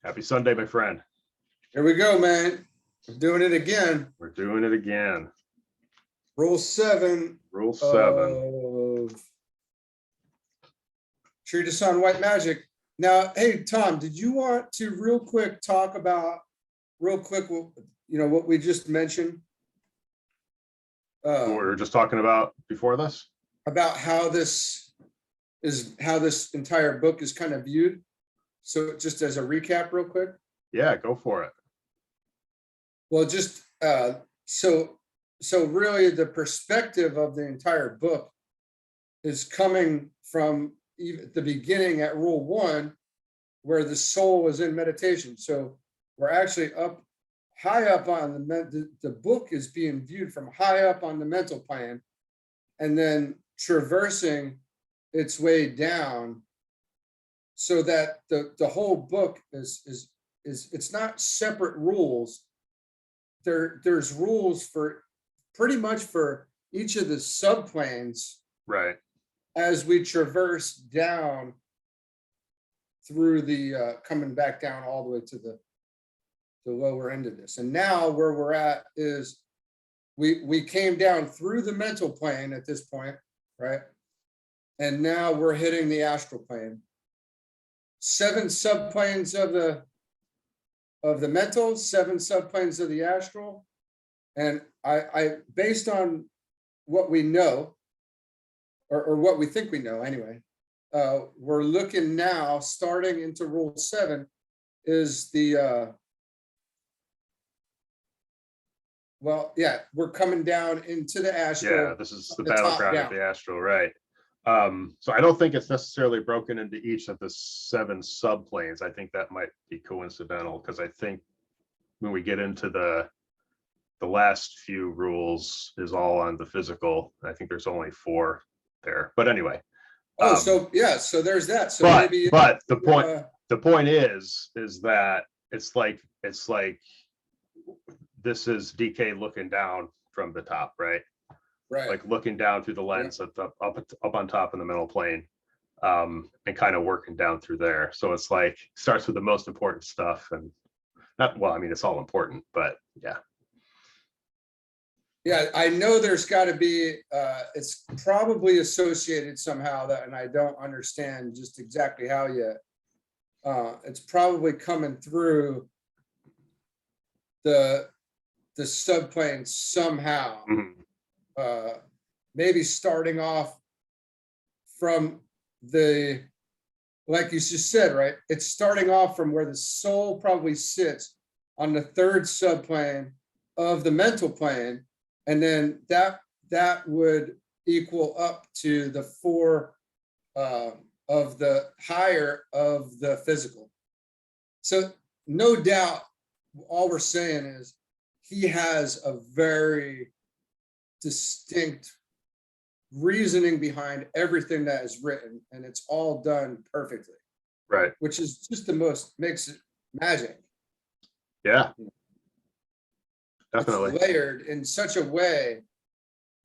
Happy Sunday, my friend. Here we go, man. We're doing it again. We're doing it again. Rule 7. Rule 7. Of Treatise on White Magic. Now, hey, Tom, did you want to real quick talk about what we just mentioned? What we were just talking about before this? About how this entire book is kind of viewed. So just as a recap real quick. Yeah, go for it. Well, just so really the perspective of the entire book is coming from even the beginning at rule 1, where the soul is in meditation. So we're actually high up on the book is being viewed from high up on the mental plane, and then traversing its way down, so that the whole book is it's not separate rules. There's rules for pretty much for each of the subplanes, right, as we traverse down through the coming back down all the way to the lower end of this. And now where we're at is we came down through the mental plane at this point, right? And now we're hitting the astral plane. 7 subplanes of the mental, 7 subplanes of the astral. And I based on what we know, or what we think we know anyway, we're looking now, starting into rule 7, is we're coming down into the astral. Yeah, this is the battleground of the astral, right? So I don't think it's necessarily broken into each of the 7 subplanes. I think that might be coincidental, because I think when we get into the last few rules is all on the physical. I think there's only 4 there, but anyway. So there's that. So but the point is that it's like this is DK looking down from the top, right? Right. Like looking down through the lens up on top in the mental plane, and kind of working down through there. So it's like starts with the most important stuff, and it's all important, but yeah. Yeah, I know there's got to be, it's probably associated somehow, and I don't understand just exactly how yet. It's probably coming through the subplane somehow. Mm-hmm. Maybe starting off from like you just said, right? It's starting off from where the soul probably sits on the 3rd subplane of the mental plane. And then that would equal up to the 4 of the higher of the physical. So no doubt, all we're saying is he has a very distinct reasoning behind everything that is written, and it's all done perfectly. Right. Which is just makes it magic. Yeah. Definitely. It's layered in such a way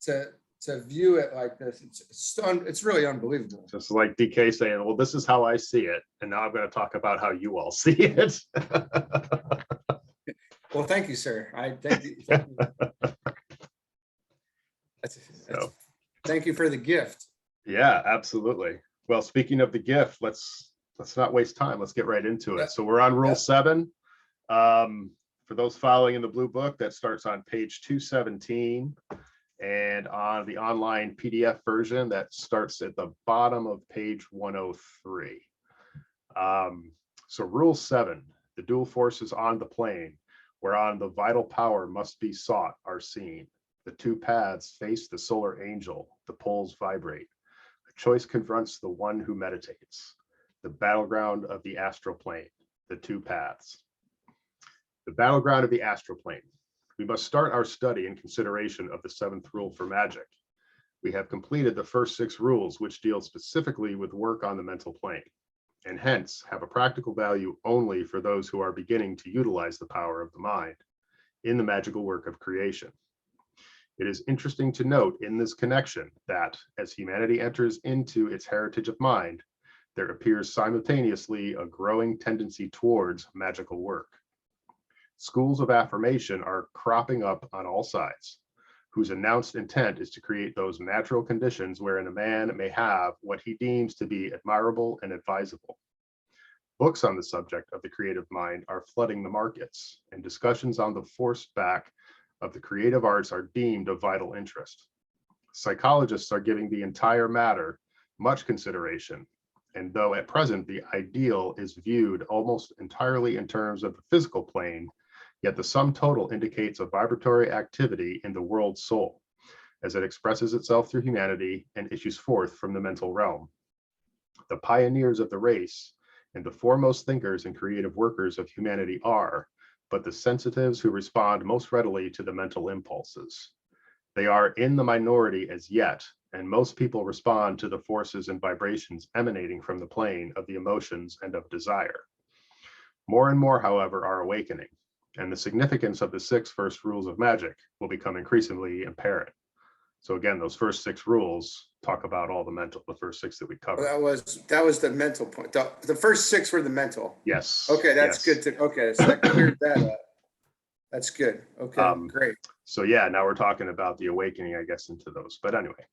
to view it like this. It's really unbelievable. Just like DK saying, well, this is how I see it, and now I'm going to talk about how you all see it. Well, thank you, sir. Thank you. Thank you for the gift. Yeah, absolutely. Well, speaking of the gift, let's not waste time. Let's get right into it. So we're on rule 7. For those following in the blue book, that starts on page 217, and on the online PDF version, that starts at the bottom of page 103. So rule 7, the dual forces on the plane, whereon the vital power must be sought, are seen. The 2 paths face the solar angel, the poles vibrate. A choice confronts the one who meditates. The battleground of the astral plane, the 2 paths. The battleground of the astral plane. We must start our study in consideration of the 7th rule for magic. We have completed the first 6 rules, which deal specifically with work on the mental plane, and hence have a practical value only for those who are beginning to utilize the power of the mind in the magical work of creation. It is interesting to note in this connection that as humanity enters into its heritage of mind, there appears simultaneously a growing tendency towards magical work. Schools of affirmation are cropping up on all sides, whose announced intent is to create those natural conditions wherein a man may have what he deems to be admirable and advisable. Books on the subject of the creative mind are flooding the markets, and discussions on the force back of the creative arts are deemed of vital interest. Psychologists are giving the entire matter much consideration, and though at present the ideal is viewed almost entirely in terms of the physical plane, yet the sum total indicates a vibratory activity in the world soul, as it expresses itself through humanity and issues forth from the mental realm. The pioneers of the race and the foremost thinkers and creative workers of humanity are but the sensitives who respond most readily to the mental impulses. They are in the minority as yet, and most people respond to the forces and vibrations emanating from the plane of the emotions and of desire. More and more, however, are awakening, and the significance of the 6 first rules of magic will become increasingly apparent. So again, those first 6 rules talk about all the first 6 that we covered. That was the mental point. The first 6 were the mental. Yes. Okay, that's yes. good. Okay, so that cleared that up. That's good. Okay, great. So yeah, now we're talking about the awakening, I guess, into those. But anyway,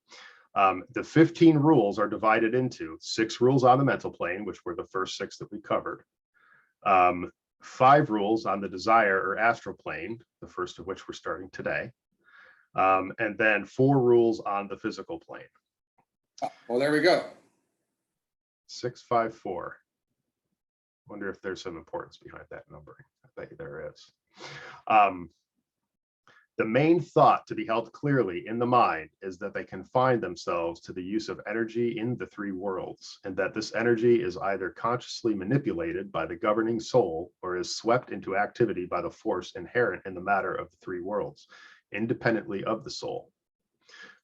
the 15 rules are divided into 6 rules on the mental plane, which were the first 6 that we covered. 5 rules on the desire or astral plane, the first of which we're starting today. And then 4 rules on the physical plane. Well, there we go. 654. Wonder if there's some importance behind that numbering. I bet you there is. The main thought to be held clearly in the mind is that they confine themselves to the use of energy in the 3 worlds, and that this energy is either consciously manipulated by the governing soul or is swept into activity by the force inherent in the matter of the 3 worlds, independently of the soul.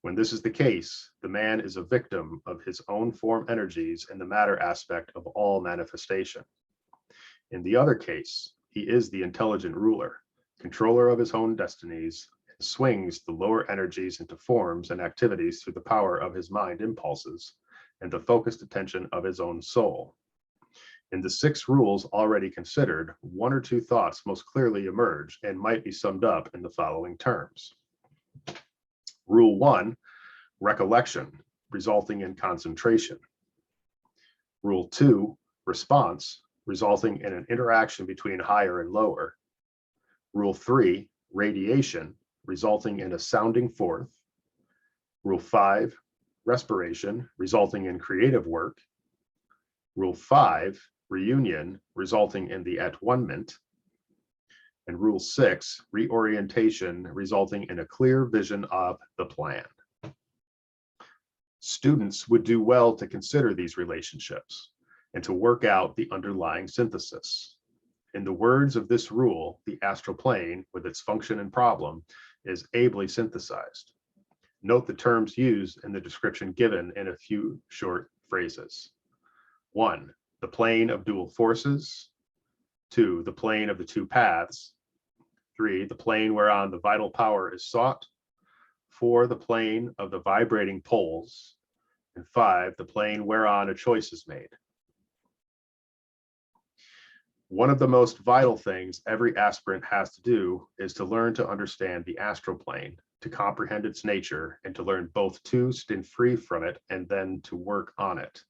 When this is the case, the man is a victim of his own form energies in the matter aspect of all manifestation. In the other case, he is the intelligent ruler, controller of his own destinies, and swings the lower energies into forms and activities through the power of his mind impulses and the focused attention of his own soul. In the 6 rules already considered, 1 or 2 thoughts most clearly emerge and might be summed up in the following terms. Rule 1, recollection, resulting in concentration. Rule 2, response, resulting in an interaction between higher and lower. Rule 3, radiation, resulting in a sounding forth. Rule 5, respiration, resulting in creative work. Rule 5, reunion, resulting in the at-one-ment. And Rule 6, reorientation, resulting in a clear vision of the plan. Students would do well to consider these relationships and to work out the underlying synthesis. In the words of this rule, the astral plane, with its function and problem, is ably synthesized. Note the terms used in the description given in a few short phrases. 1, the plane of dual forces. 2, the plane of the 2 paths. 3, the plane whereon the vital power is sought. 4, the plane of the vibrating poles. And 5, the plane whereon a choice is made. One of the most vital things every aspirant has to do is to learn to understand the astral plane, to comprehend its nature, and to learn both to stand free from it and then to work on it.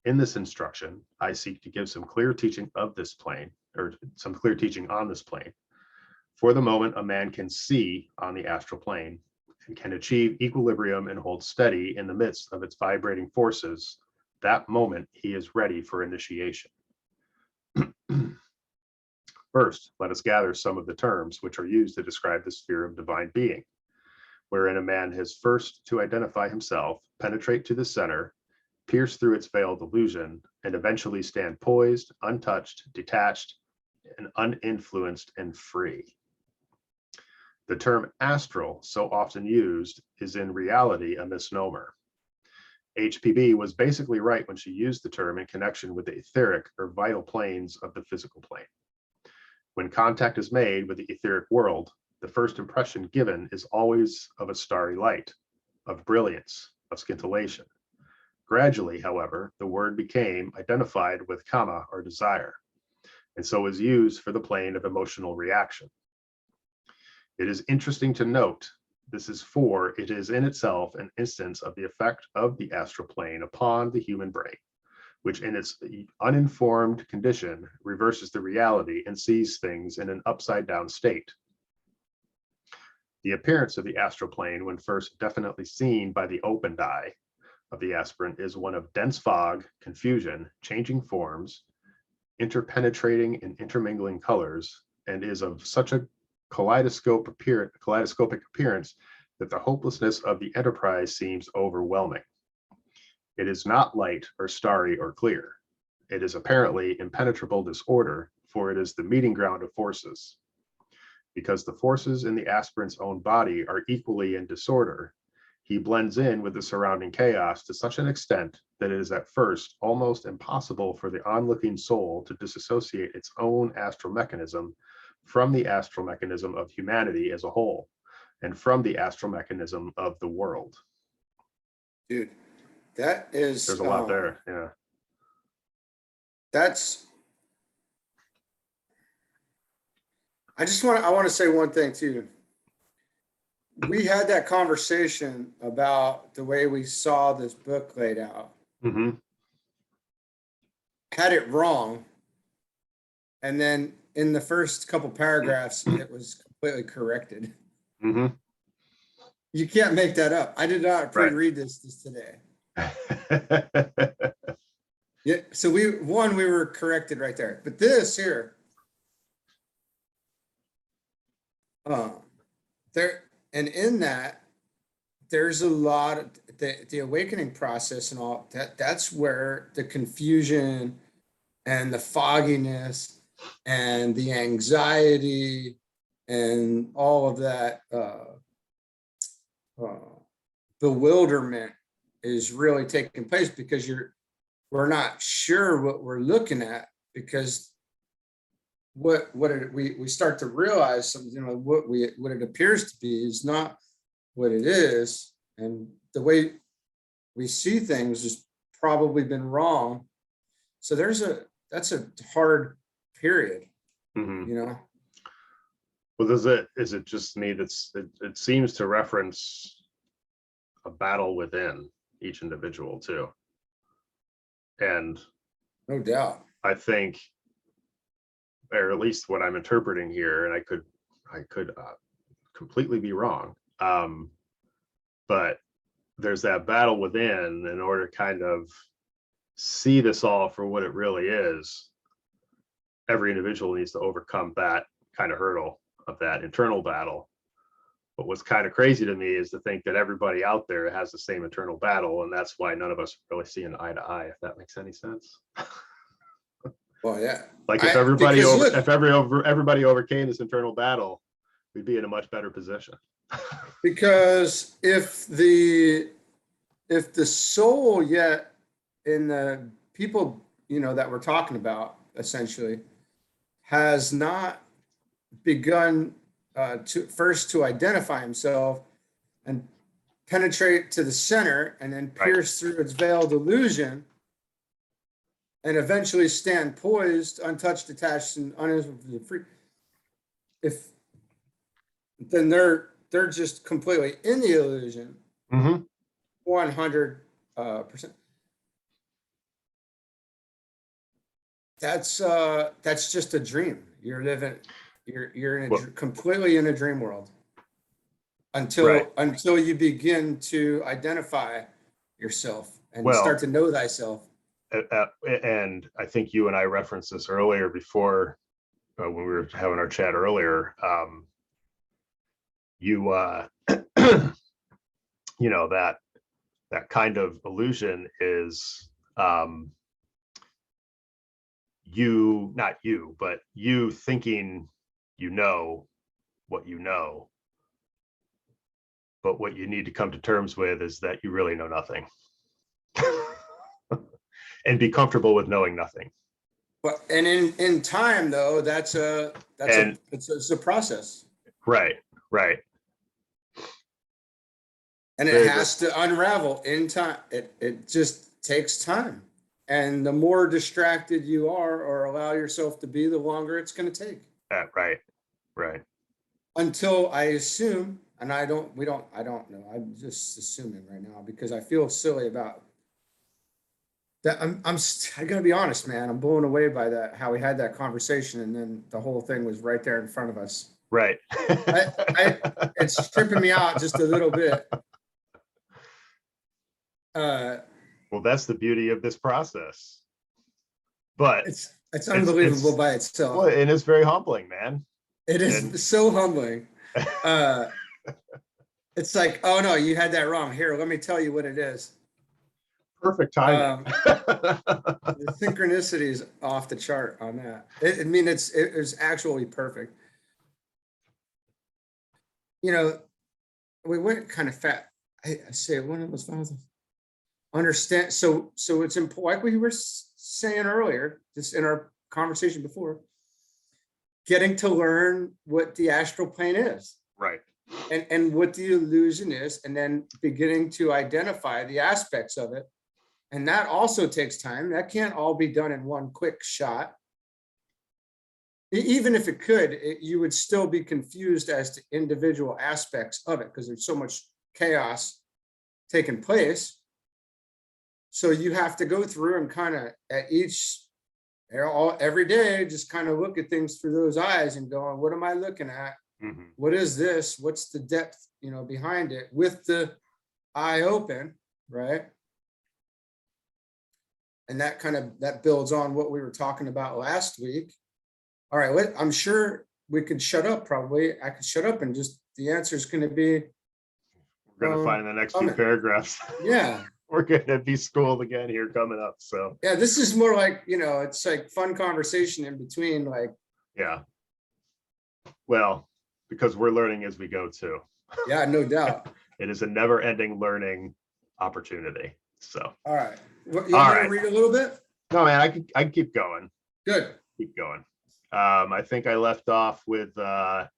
In this instruction, I seek to give some clear teaching of this plane, or some clear teaching on this plane. For the moment, a man can see on the astral plane and can achieve equilibrium and hold steady in the midst of its vibrating forces. That moment, he is ready for initiation. First, let us gather some of the terms which are used to describe the sphere of divine being, wherein a man has first to identify himself, penetrate to the center, pierce through its veiled illusion, and eventually stand poised, untouched, detached, and uninfluenced and free. The term astral, so often used, is in reality a misnomer. A.A.B was basically right when she used the term in connection with the etheric or vital planes of the physical plane. When contact is made with the etheric world, the first impression given is always of a starry light, of brilliance, of scintillation. Gradually, however, the word became identified with kama, or desire, and so was used for the plane of emotional reaction. It is interesting to note this is for it is in itself an instance of the effect of the astral plane upon the human brain, which in its uninformed condition reverses the reality and sees things in an upside down state. The appearance of the astral plane, when first definitely seen by the opened eye of the aspirant, is one of dense fog, confusion, changing forms, interpenetrating and intermingling colors, and is of such a kaleidoscopic appearance that the hopelessness of the enterprise seems overwhelming. It is not light or starry or clear. It is apparently impenetrable disorder, for it is the meeting ground of forces. Because the forces in the aspirant's own body are equally in disorder, he blends in with the surrounding chaos to such an extent that it is at first almost impossible for the onlooking soul to disassociate its own astral mechanism from the astral mechanism of humanity as a whole, and from the astral mechanism of the world. Dude, that is, there's a lot there. Yeah. I want to say one thing too. We had that conversation about the way we saw this book laid out. Mm-hmm. Had it wrong. And then in the first couple paragraphs, it was completely corrected. Mm-hmm. You can't make that up. I did not pre-read this today. Yeah, so we were corrected right there. But this here, there, and in that, there's a lot of the awakening process and all that's where the confusion and the fogginess and the anxiety and all of that bewilderment is really taking place, because we're not sure what we're looking at, because we start to realize something, you know, what it appears to be is not what it is, and the way we see things has probably been wrong. So that's a hard period. Mm-hmm. You know. Well, is it just me that's it seems to reference a battle within each individual too, and no doubt, I think, or at least what I'm interpreting here, and I could completely be wrong, but there's that battle within. In order to kind of see this all for what it really is, every individual needs to overcome that kind of hurdle of that internal battle. But what's kind of crazy to me is to think that everybody out there has the same internal battle, and that's why none of us really see an eye to eye, if that makes any sense. Well, yeah. Like if everybody overcame this internal battle, we'd be in a much better position. Because if the soul yet in the people, you know, that we're talking about essentially has not begun to identify himself and penetrate to the center and then pierce through its veiled illusion and eventually stand poised, untouched, detached, and uninterrupted free. Then they're just completely in the illusion. 100%. That's just a dream. You're living. You're completely in a dream world until you begin to identify yourself and start to know thyself. And I think you and I referenced this earlier before when we were having our chat earlier. You know, that kind of illusion is not you, but you thinking you know what you know. But what you need to come to terms with is that you really know nothing. And be comfortable with knowing nothing. But and in time though, it's a process. Right. And it has to unravel in time. It just takes time. And the more distracted you are or allow yourself to be, the longer it's going to take. Right. Until I assume, and I don't know. I'm just assuming right now because I feel silly about that. I gotta be honest, man. I'm blown away by that, how we had that conversation and then the whole thing was right there in front of us. Right. It's tripping me out just a little bit. Well, that's the beauty of this process. But it's unbelievable by itself. Well, and it's very humbling, man. It is so humbling. It's like, oh no, you had that wrong. Here, let me tell you what it is. Perfect timing. The synchronicity is off the chart on that. It's actually perfect. You know, we went kind of fat. I say when it was fun. Understand. So it's important, like we were saying earlier, just in our conversation before, getting to learn what the astral plane is. Right. And what the illusion is, and then beginning to identify the aspects of it. And that also takes time. That can't all be done in one quick shot. Even if it could, you would still be confused as to individual aspects of it because there's so much chaos taking place. So you have to go through and kind of at each, every day, just kind of look at things through those eyes and going, what am I looking at? Mm-hmm. What is this? What's the depth, behind it with the eye open, right? And that builds on what we were talking about last week. All right, I'm sure we could shut up. Probably I could shut up and just the answer is going to be. We're going to find the next few paragraphs. Yeah. We're going to be schooled again here coming up. So yeah, this is more like, it's like fun conversation in between, like. Yeah. Well, because we're learning as we go too. Yeah, no doubt. It is a never-ending learning opportunity. So. All right. You want me to read a little bit? No, man, I can keep going. Good. Keep going. I think I left off with it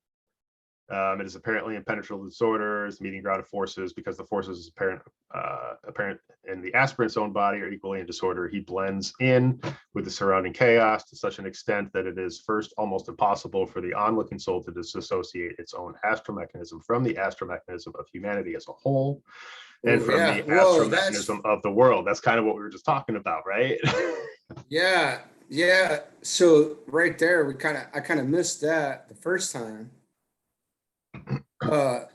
is apparently impenetrable disorders, meeting ground of forces, because the forces is apparent in the aspirant's own body are equally in disorder. He blends in with the surrounding chaos to such an extent that it is first almost impossible for the onlooking soul to disassociate its own astral mechanism from the astral mechanism of humanity as a whole, and from the astral mechanism of the world. That's kind of what we were just talking about, right? Yeah. So right there, I kind of missed that the first time. That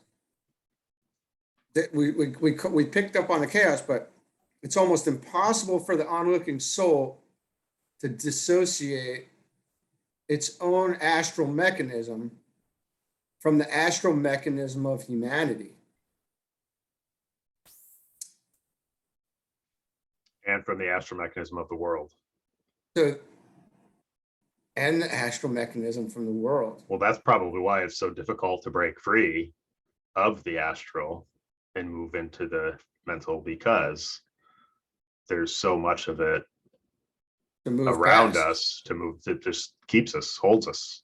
we picked up on the chaos, but it's almost impossible for the onlooking soul to dissociate its own astral mechanism from the astral mechanism of humanity. And from the astral mechanism of the world. And the astral mechanism from the world. Well, that's probably why it's so difficult to break free of the astral and move into the mental, because there's so much of it around us to move that just keeps us, holds us.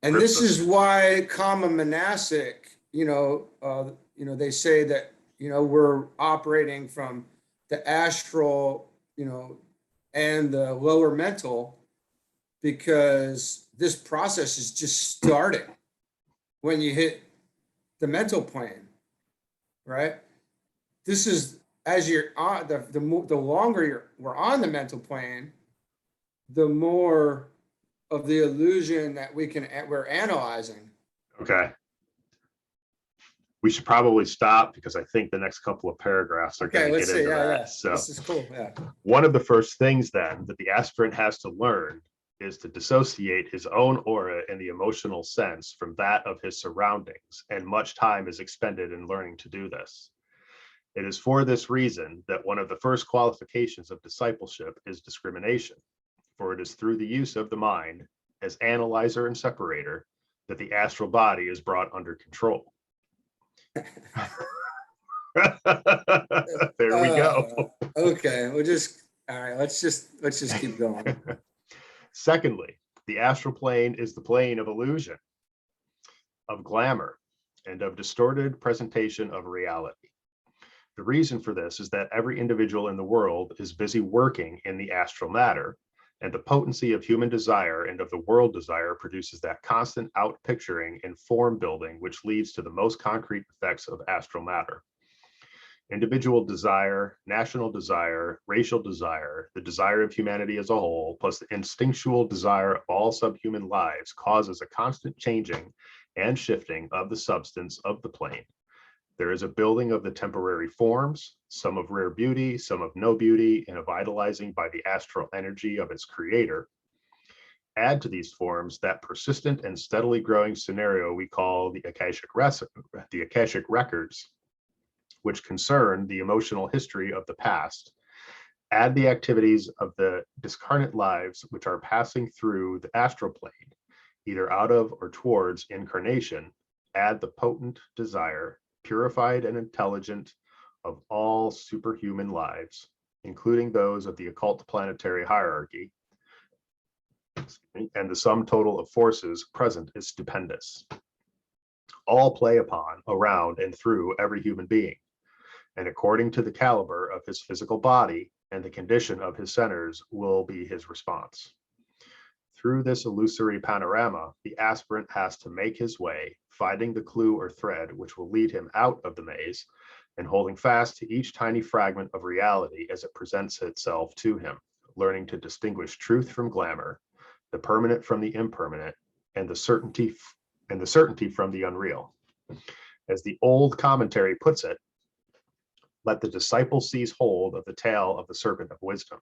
And this is why Kama Monastic, they say that, we're operating from the astral, and the lower mental, because this process is just starting when you hit the mental plane, right? This is, as you're on the longer we're on the mental plane, the more of the illusion that we're analyzing. Okay. We should probably stop because I think the next couple of paragraphs are going to get into that. Yeah. So this is cool. Yeah. One of the first things then that the aspirant has to learn is to dissociate his own aura in the emotional sense from that of his surroundings, and much time is expended in learning to do this. It is for this reason that one of the first qualifications of discipleship is discrimination, for it is through the use of the mind as analyzer and separator that the astral body is brought under control. There we go. Okay, all right, let's just keep going. Secondly, the astral plane is the plane of illusion, of glamour, and of distorted presentation of reality. The reason for this is that every individual in the world is busy working in the astral matter, and the potency of human desire and of the world desire produces that constant outpicturing and form building, which leads to the most concrete effects of astral matter. Individual desire, national desire, racial desire, the desire of humanity as a whole, plus the instinctual desire of all subhuman lives causes a constant changing and shifting of the substance of the plane. There is a building of the temporary forms, some of rare beauty, some of no beauty, and a vitalizing by the astral energy of its creator. Add to these forms that persistent and steadily growing scenario we call the Akashic records, which concern the emotional history of the past. Add the activities of the discarnate lives which are passing through the astral plane, either out of or towards incarnation. Add the potent desire, purified and intelligent, of all superhuman lives, including those of the occult planetary hierarchy, and the sum total of forces present is stupendous. All play upon, around, and through every human being, and according to the caliber of his physical body and the condition of his centers will be his response. Through this illusory panorama, the aspirant has to make his way, finding the clue or thread which will lead him out of the maze, and holding fast to each tiny fragment of reality as it presents itself to him, learning to distinguish truth from glamour, the permanent from the impermanent, and the certainty from the unreal. As the old commentary puts it, let the disciple seize hold of the tail of the serpent of wisdom,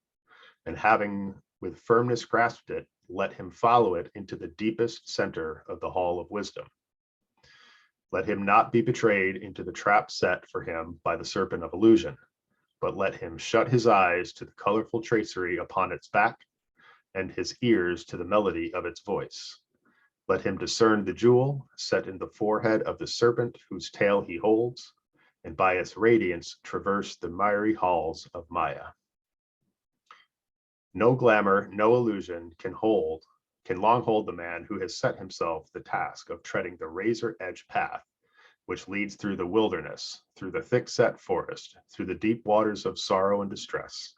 and having with firmness grasped it, let him follow it into the deepest center of the hall of wisdom. Let him not be betrayed into the trap set for him by the serpent of illusion, but let him shut his eyes to the colorful tracery upon its back and his ears to the melody of its voice. Let him discern the jewel set in the forehead of the serpent whose tail he holds, and by its radiance traverse the miry halls of Maya. No glamour, no illusion can long hold the man who has set himself the task of treading the razor-edge path which leads through the wilderness, through the thick-set forest, through the deep waters of sorrow and distress,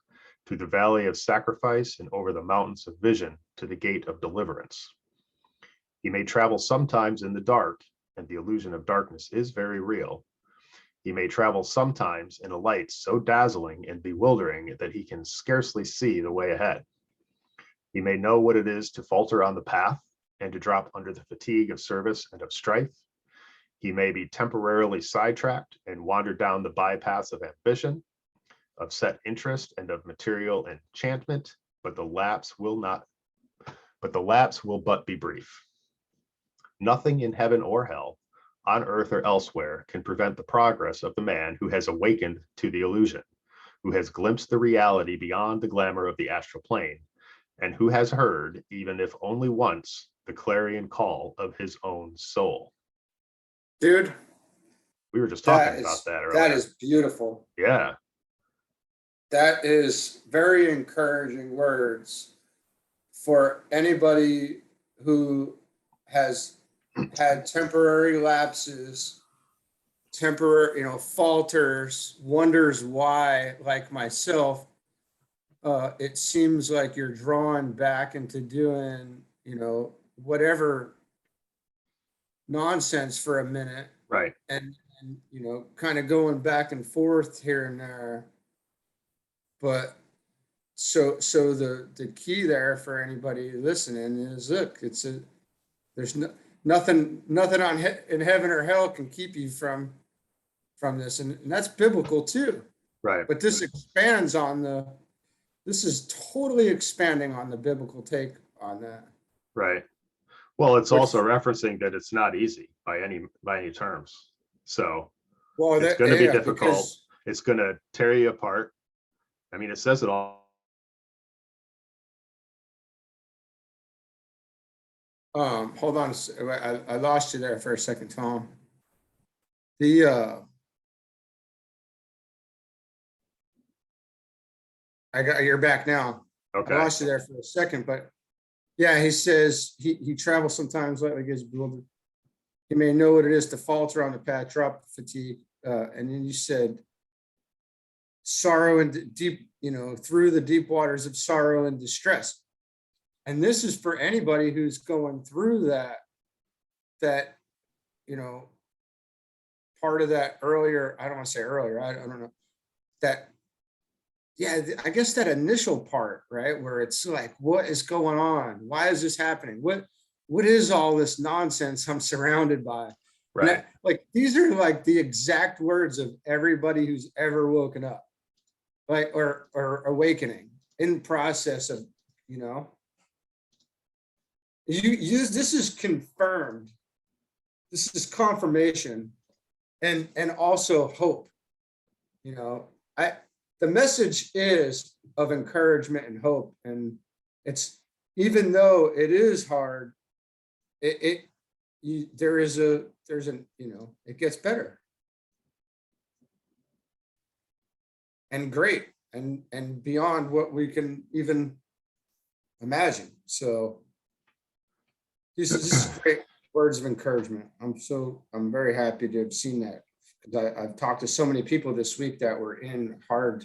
through the valley of sacrifice and over the mountains of vision to the gate of deliverance. He may travel sometimes in the dark, and the illusion of darkness is very real. He may travel sometimes in a light so dazzling and bewildering that he can scarcely see the way ahead. He may know what it is to falter on the path and to drop under the fatigue of service and of strife. He may be temporarily sidetracked and wander down the bypaths of ambition, of set interest, and of material enchantment, but the lapse will but be brief. Nothing in heaven or hell, on earth or elsewhere, can prevent the progress of the man who has awakened to the illusion, who has glimpsed the reality beyond the glamour of the astral plane, and who has heard, even if only once, the clarion call of his own soul. Dude, we were just talking about that earlier. That is beautiful. Yeah. That is very encouraging words for anybody who has had temporary lapses, falters, wonders why, like myself. It seems like you're drawn back into doing, whatever nonsense for a minute. Right. And kind of going back and forth here and there. But so the key there for anybody listening is, look, there's nothing in heaven or hell can keep you from this. And that's biblical too. Right. But this expands on this is totally expanding on the biblical take on that. Right. Well, it's also referencing that it's not easy by any terms. So it's going to be difficult. It's going to tear you apart. I mean, it says it all. Hold on. I lost you there for a second, Tom. You're back now. Okay. I lost you there for a second, but yeah, he says he travels sometimes like gets bewildered. He may know what it is to falter on the path, drop fatigue. And then you said sorrow and deep, through the deep waters of sorrow and distress. And this is for anybody who's going through that, part of that earlier, I don't want to say earlier, I don't know, that, yeah, I guess that initial part, right? Where it's like, what is going on? Why is this happening? What is all this nonsense I'm surrounded by? Right. Like, these are like the exact words of everybody who's ever woken up, like, or awakening in process of, this is confirmed. This is confirmation and also hope. The message is of encouragement and hope. And it's, even though it is hard, it gets better and great and beyond what we can even imagine. So this is great words of encouragement. I'm very happy to have seen that. I've talked to so many people this week that were in hard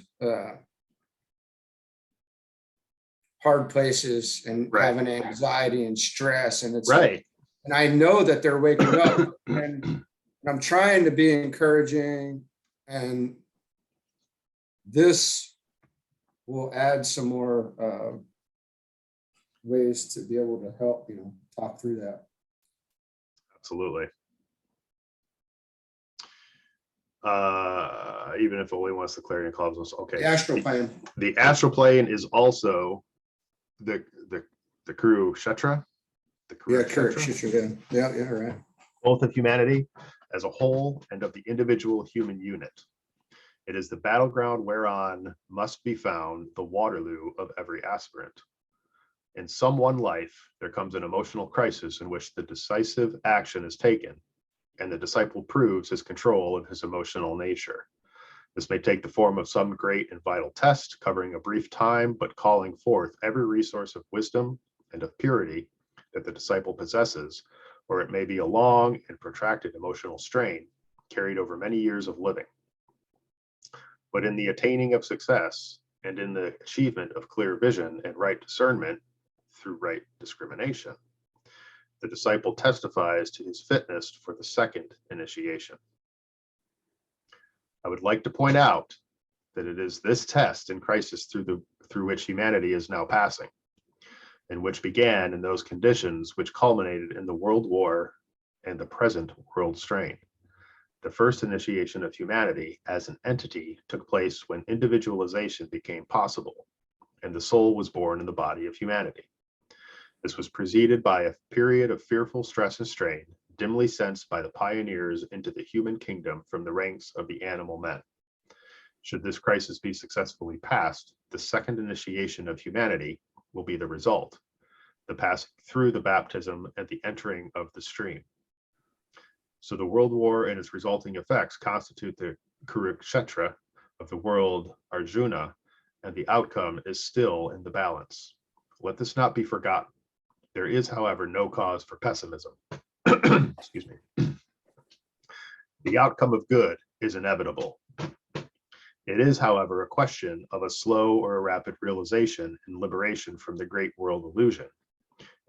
places and having anxiety and stress, and it's right. And I know that they're waking up, and I'm trying to be encouraging, and this will add some more ways to be able to help, talk through that. Absolutely. Even if only wants the clarion calls. Okay. The astral plane. The astral plane is also the crew Kshetra. Yeah, Kshetra. Yeah, right. Both of humanity as a whole and of the individual human unit. It is the battleground whereon must be found the Waterloo of every aspirant. In some one life, there comes an emotional crisis in which the decisive action is taken, and the disciple proves his control of his emotional nature. This may take the form of some great and vital test, covering a brief time, but calling forth every resource of wisdom and of purity that the disciple possesses, or it may be a long and protracted emotional strain carried over many years of living. But in the attaining of success and in the achievement of clear vision and right discernment through right discrimination, the disciple testifies to his fitness for the second initiation. I would like to point out that it is this test and crisis through which humanity is now passing, and which began in those conditions which culminated in the World War and the present world strain. The first initiation of humanity as an entity took place when individualization became possible, and the soul was born in the body of humanity. This was preceded by a period of fearful stress and strain, dimly sensed by the pioneers into the human kingdom from the ranks of the animal men. Should this crisis be successfully passed, the second initiation of humanity will be the result, the passing through the baptism and the entering of the stream. So the World War and its resulting effects constitute the Kurukshetra of the world Arjuna, and the outcome is still in the balance. Let this not be forgotten. There is, however, no cause for pessimism. Excuse me. The outcome of good is inevitable. It is, however, a question of a slow or a rapid realization and liberation from the great world illusion.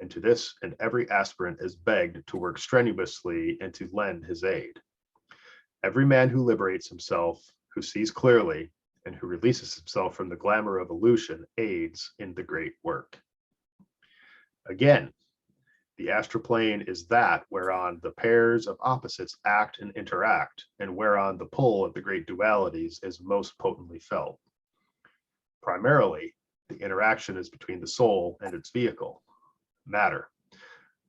And to this, and every aspirant is begged to work strenuously and to lend his aid. Every man who liberates himself, who sees clearly, and who releases himself from the glamour of illusion aids in the great work. Again, the astral plane is that whereon the pairs of opposites act and interact, and whereon the pull of the great dualities is most potently felt. Primarily, the interaction is between the soul and its vehicle, matter,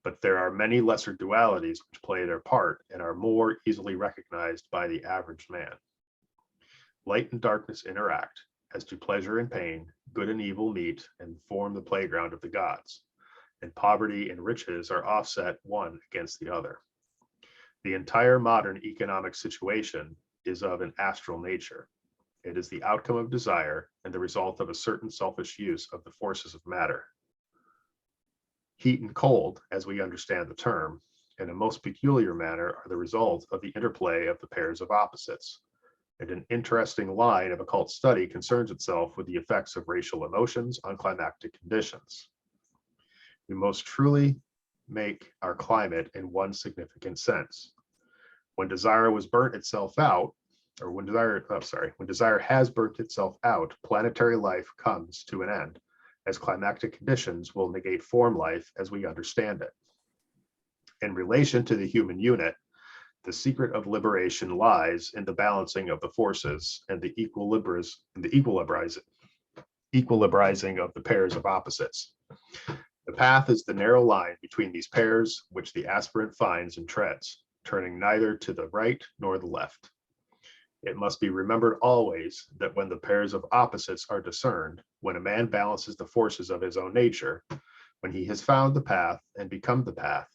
but there are many lesser dualities which play their part and are more easily recognized by the average man. Light and darkness interact, as do pleasure and pain, good and evil meet and form the playground of the gods, and poverty and riches are offset one against the other. The entire modern economic situation is of an astral nature. It is the outcome of desire and the result of a certain selfish use of the forces of matter. Heat and cold, as we understand the term, in a most peculiar manner are the result of the interplay of the pairs of opposites. and an interesting line of occult study concerns itself with the effects of racial emotions on climactic conditions. We most truly make our climate in one significant sense. When desire was burnt itself out, or when desire has burnt itself out, planetary life comes to an end, as climactic conditions will negate form life as we understand it. In relation to the human unit, the secret of liberation lies in the balancing of the forces and the equilibrizing of the pairs of opposites. The path is the narrow line between these pairs, which the aspirant finds and treads, turning neither to the right nor the left. It must be remembered always that when the pairs of opposites are discerned, when a man balances the forces of his own nature, when he has found the path and become the path,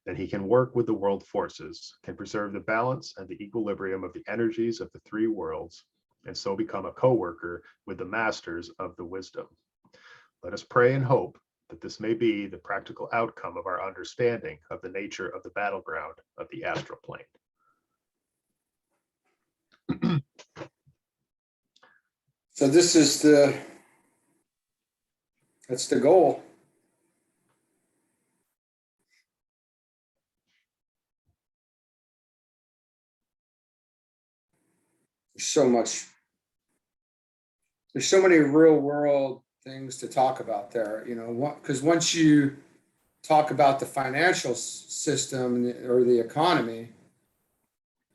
then he can work with the world forces, can preserve the balance and the equilibrium of the energies of the three worlds, and so become a co-worker with the masters of the wisdom. Let us pray and hope that this may be the practical outcome of our understanding of the nature of the battleground of the astral plane. So this is that's the goal. There's so many real world things to talk about there, because once you talk about the financial system or the economy,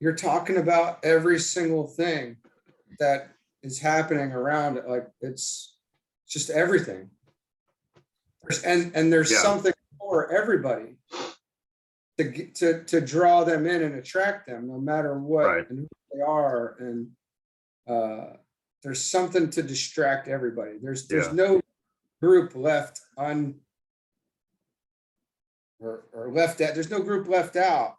you're talking about every single thing that is happening around it. Like it's just everything. There's something for everybody to draw them in and attract them, no matter what and who they are. And there's something to distract everybody. There's no group left left out. There's no group left out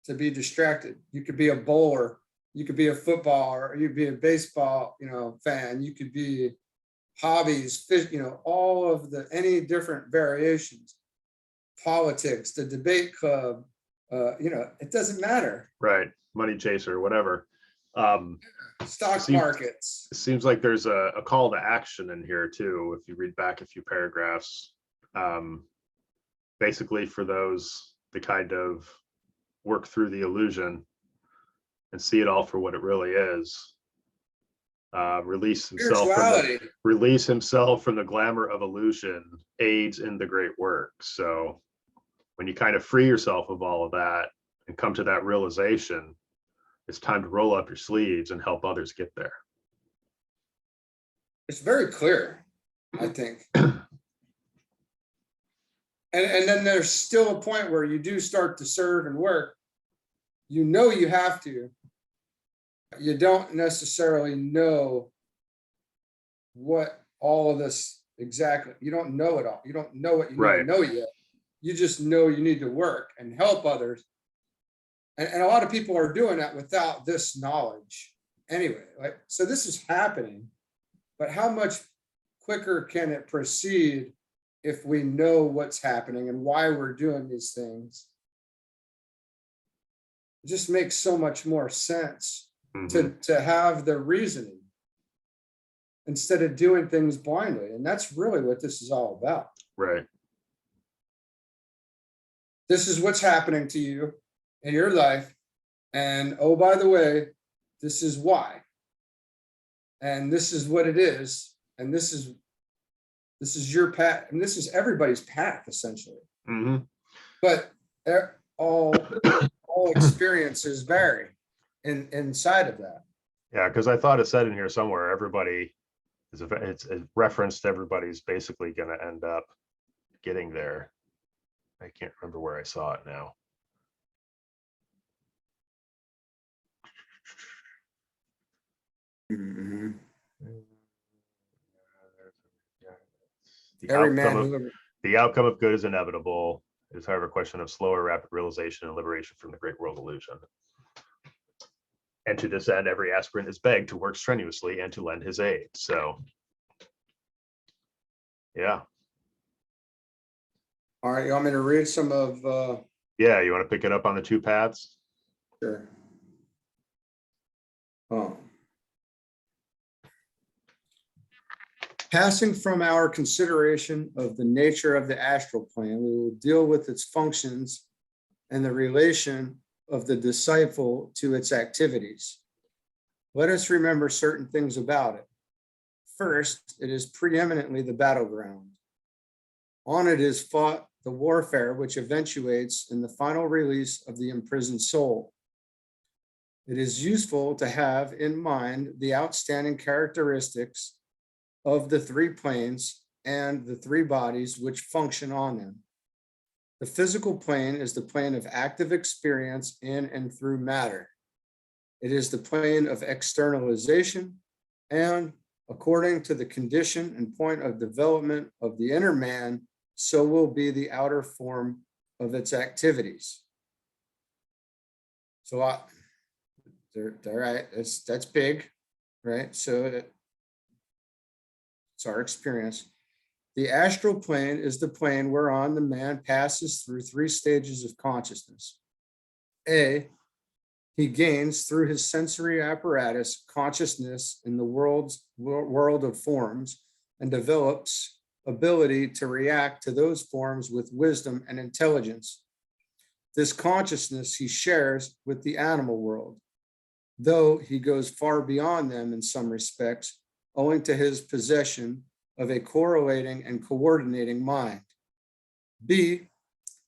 to be distracted. You could be a bowler, you could be a footballer, or you could be a baseball, fan. You could be hobbies, fish, all of any different variations. Politics, the debate club, it doesn't matter. Right, money chaser, whatever. Stock markets. It seems like there's a call to action in here too. If you read back a few paragraphs, basically for those to kind of work through the illusion and see it all for what it really is. Release himself from the glamour of illusion aids in the great work. So when you kind of free yourself of all of that and come to that realization, it's time to roll up your sleeves and help others get there. It's very clear, I think. And then there's still a point where you do start to serve and work. You have to. You don't necessarily know what all of this exactly. You don't know it all. You don't know what you need to know yet. You just know you need to work and help others. And a lot of people are doing that without this knowledge anyway. So this is happening, but how much quicker can it proceed if we know what's happening and why we're doing these things? It just makes so much more sense to have the reasoning instead of doing things blindly. And that's really what this is all about. Right. This is what's happening to you in your life. And oh, by the way, this is why. And this is what it is. And this is your path. And this is everybody's path, essentially. But all experiences vary inside of that. Yeah, because I thought it said in here somewhere, everybody it's referenced, everybody's basically going to end up getting there. I can't remember where I saw it now. The outcome of good is inevitable. It is, however, a question of slow or rapid realization and liberation from the great world illusion. And to this end, every aspirant is begged to work strenuously and to lend his aid. So, yeah. All right, you want me to read some of... Yeah, you want to pick it up on the two paths? Sure. Passing from our consideration of the nature of the astral plane, we will deal with its functions and the relation of the disciple to its activities. Let us remember certain things about it. First, it is preeminently the battleground. On it is fought the warfare which eventuates in the final release of the imprisoned soul. It is useful to have in mind the outstanding characteristics of the three planes and the three bodies which function on them. The physical plane is the plane of active experience in and through matter. It is the plane of externalization, and according to the condition and point of development of the inner man, so will be the outer form of its activities. So, right, that's big, right? So it's our experience. The astral plane is the plane whereon the man passes through three stages of consciousness. A, he gains through his sensory apparatus consciousness in the world of forms and develops ability to react to those forms with wisdom and intelligence. This consciousness he shares with the animal world, though he goes far beyond them in some respects, owing to his possession of a correlating and coordinating mind. B,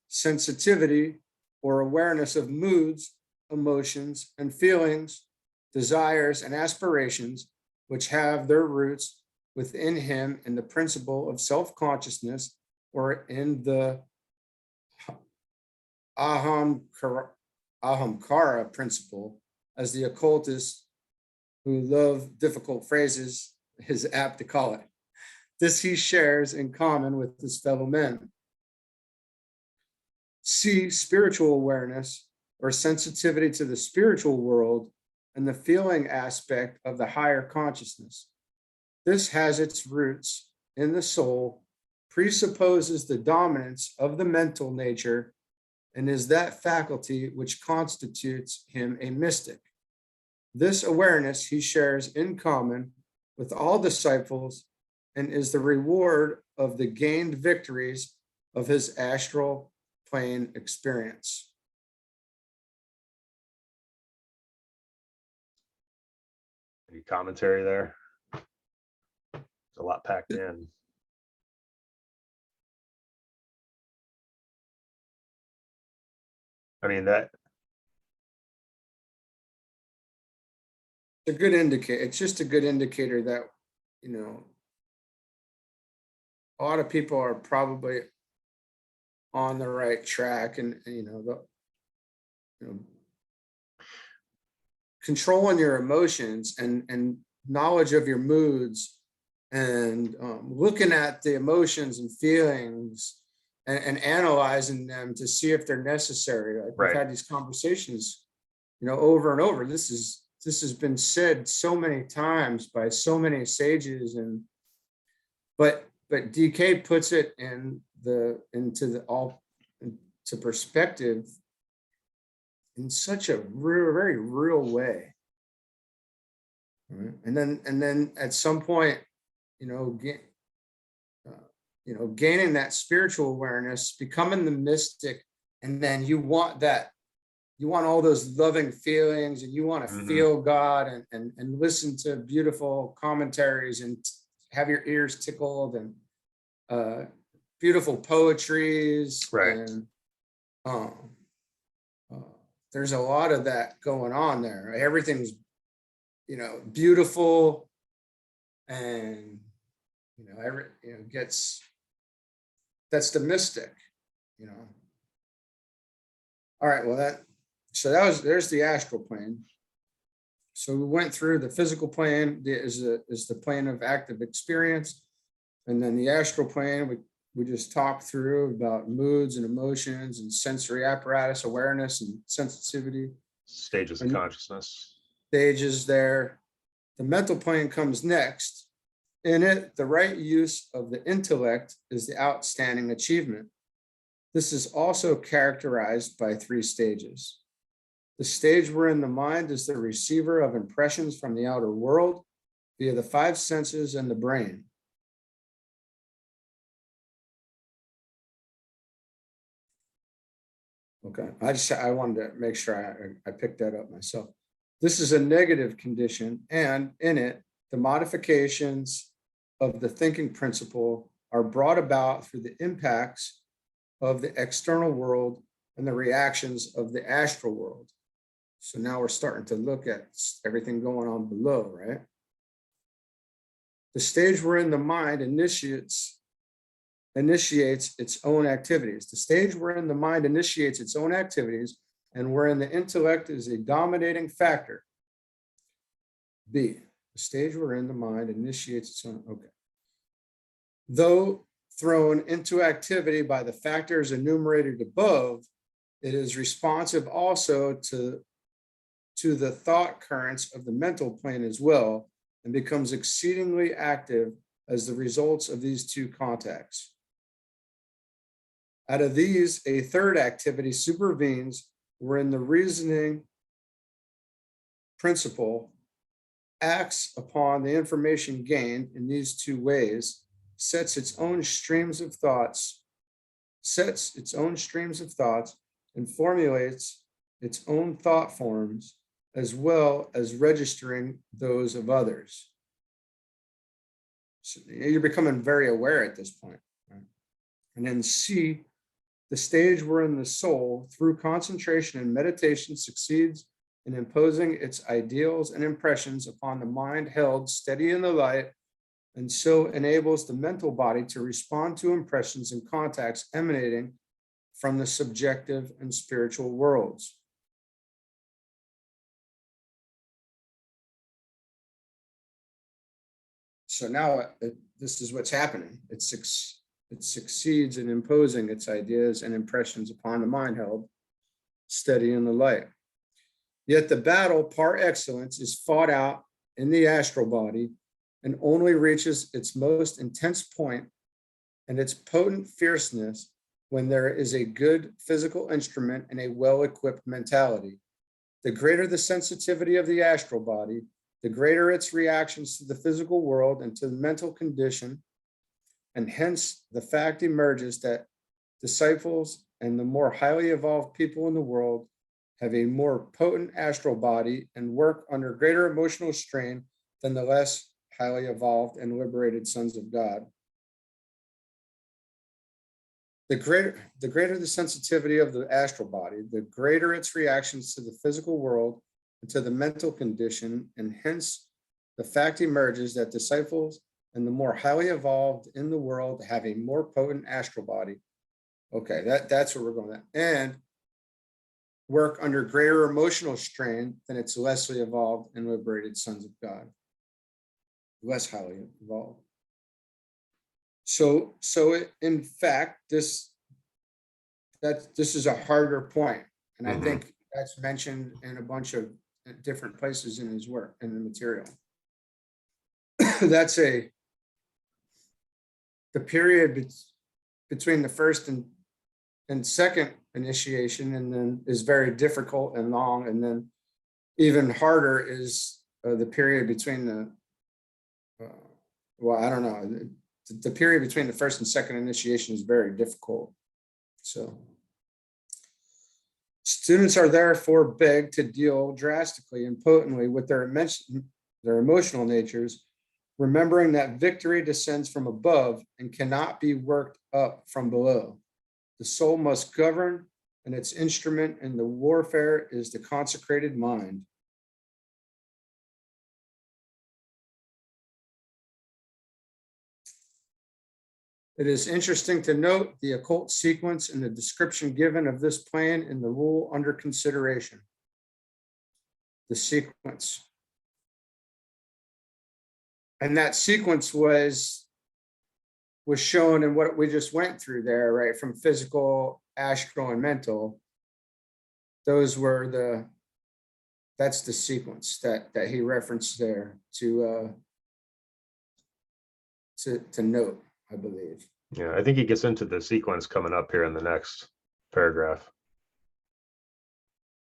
sensitivity or awareness of moods, emotions, and feelings, desires, and aspirations, which have their roots within him in the principle of self-consciousness or in the ahamkara principle, as the occultists who love difficult phrases is apt to call it. This he shares in common with his fellow men. C, spiritual awareness or sensitivity to the spiritual world and the feeling aspect of the higher consciousness. This has its roots in the soul, presupposes the dominance of the mental nature, and is that faculty which constitutes him a mystic. This awareness he shares in common with all disciples and is the reward of the gained victories of his astral plane experience. Any commentary there? It's a lot packed in. I mean, that a good indicator. It's just a good indicator that, you know, a lot of people are probably on the right track, and controlling your emotions and knowledge of your moods and looking at the emotions and feelings and analyzing them to see if they're necessary. Like we've had these conversations, over and over. This has been said so many times by so many sages, but DK puts it into perspective in such a very real way. Right? And then at some point, gaining that spiritual awareness, becoming the mystic, and then you want all those loving feelings, and you want to feel God and listen to beautiful commentaries and have your ears tickled and beautiful poetries. Right. And there's a lot of that going on there. Right? Everything's, beautiful, and that's the mystic, All right, well, there's the astral plane. So we went through the physical plane is the plane of active experience, and then the astral plane we just talked through about moods and emotions and sensory apparatus, awareness and sensitivity. Stages of consciousness. Stages there. The mental plane comes next. In it, the right use of the intellect is the outstanding achievement. This is also characterized by three stages. The stage wherein the mind is the receiver of impressions from the outer world via the five senses and the brain. Okay, I wanted to make sure I picked that up myself. This is a negative condition, and in it, the modifications of the thinking principle are brought about through the impacts of the external world and the reactions of the astral world. So now we're starting to look at everything going on below, right? The stage wherein the mind initiates its own activities. The stage wherein the mind initiates its own activities and wherein the intellect is a dominating factor. B, the stage wherein the mind initiates its own, okay. Though thrown into activity by the factors enumerated above, it is responsive also to the thought currents of the mental plane as well, and becomes exceedingly active as the results of these two contacts. Out of these, a third activity supervenes wherein the reasoning principle acts upon the information gained in these two ways, sets its own streams of thoughts, and formulates its own thought forms, as well as registering those of others. So you're becoming very aware at this point. Right? And then C, the stage wherein the soul, through concentration and meditation, succeeds in imposing its ideals and impressions upon the mind held steady in the light, and so enables the mental body to respond to impressions and contacts emanating from the subjective and spiritual worlds. So now this is what's happening. It succeeds in imposing its ideas and impressions upon the mind held steady in the light. Yet the battle par excellence is fought out in the astral body and only reaches its most intense point and its potent fierceness when there is a good physical instrument and a well-equipped mentality. The greater the sensitivity of the astral body, the greater its reactions to the physical world and to the mental condition, and hence the fact emerges that disciples and the more highly evolved people in the world have a more potent astral body and work under greater emotional strain than the less highly evolved and liberated sons of God. The greater the sensitivity of the astral body, the greater its reactions to the physical world and to the mental condition, and hence the fact emerges that disciples and the more highly evolved in the world have a more potent astral body. Okay, that's where we're going at. And work under greater emotional strain than its lessly evolved and liberated sons of God. Less highly evolved. So in fact, this is a harder point. And I think that's mentioned in a bunch of different places in his work, in the material. That's the period between the first and second initiation, and then is very difficult and long. And then even harder is the period between the, well, I don't know. The period between the first and second initiation is very difficult. So students are therefore begged to deal drastically and potently with their emotional natures, remembering that victory descends from above and cannot be worked up from below. The soul must govern, and its instrument in the warfare is the consecrated mind. It is interesting to note the occult sequence and the description given of this plan in the rule under consideration. The sequence. And that sequence was shown in what we just went through there, right? From physical, astral, and mental. Those were that's the sequence that he referenced there to note, I believe. Yeah, I think he gets into the sequence coming up here in the next paragraph.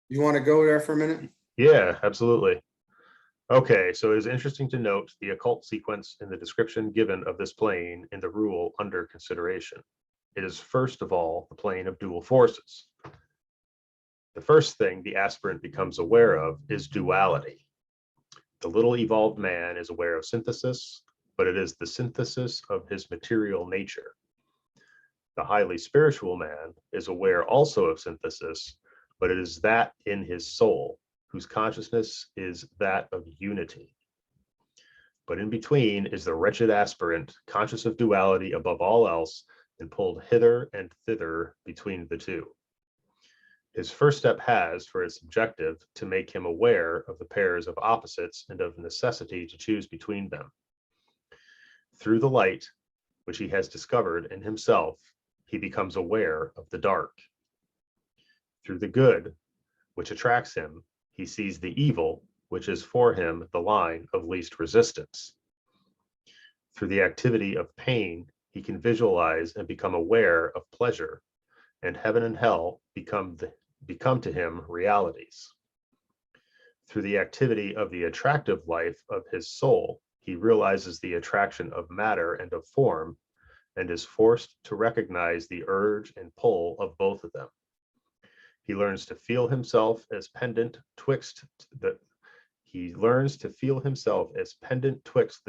You want to go there for a minute? Yeah, absolutely. Okay, so it is interesting to note the occult sequence in the description given of this plane in the rule under consideration. It is first of all the plane of dual forces. The first thing the aspirant becomes aware of is duality. The little evolved man is aware of synthesis, but it is the synthesis of his material nature. The highly spiritual man is aware also of synthesis, but it is that in his soul, whose consciousness is that of unity. But in between is the wretched aspirant, conscious of duality above all else, and pulled hither and thither between the two. His first step has for its objective to make him aware of the pairs of opposites and of necessity to choose between them. Through the light, which he has discovered in himself, he becomes aware of the dark. Through the good, which attracts him, he sees the evil, which is for him the line of least resistance. Through the activity of pain, he can visualize and become aware of pleasure, and heaven and hell become to him realities. Through the activity of the attractive life of his soul, he realizes the attraction of matter and of form, and is forced to recognize the urge and pull of both of them. He learns to feel himself as pendant twixt the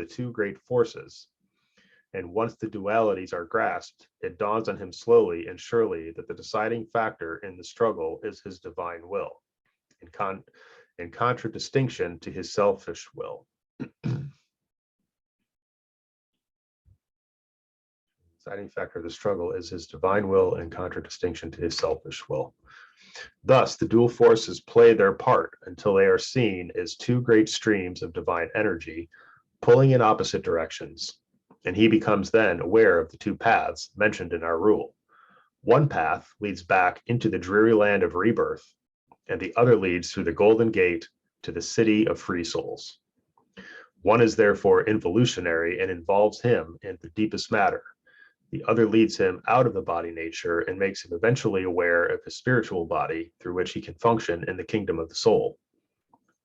two great forces. And once the dualities are grasped, it dawns on him slowly and surely that the deciding factor in the struggle is his divine will, in contradistinction to his selfish will. Deciding factor of the struggle is his divine will in contradistinction to his selfish will. Thus, the dual forces play their part until they are seen as two great streams of divine energy pulling in opposite directions, and he becomes then aware of the two paths mentioned in our rule. One path leads back into the dreary land of rebirth, and the other leads through the golden gate to the city of free souls. One is therefore involutionary and involves him in the deepest matter. The other leads him out of the body nature and makes him eventually aware of his spiritual body through which he can function in the kingdom of the soul.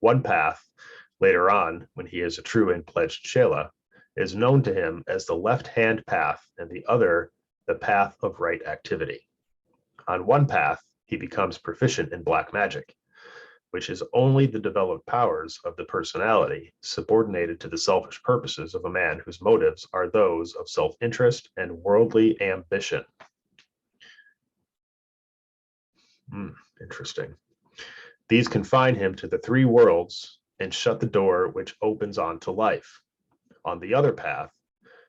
One path, later on, when he is a true and pledged Shela, is known to him as the left-hand path, and the other, the path of right activity. On one path, he becomes proficient in black magic, which is only the developed powers of the personality subordinated to the selfish purposes of a man whose motives are those of self-interest and worldly ambition. Interesting. These confine him to the three worlds and shut the door which opens onto life. On the other path,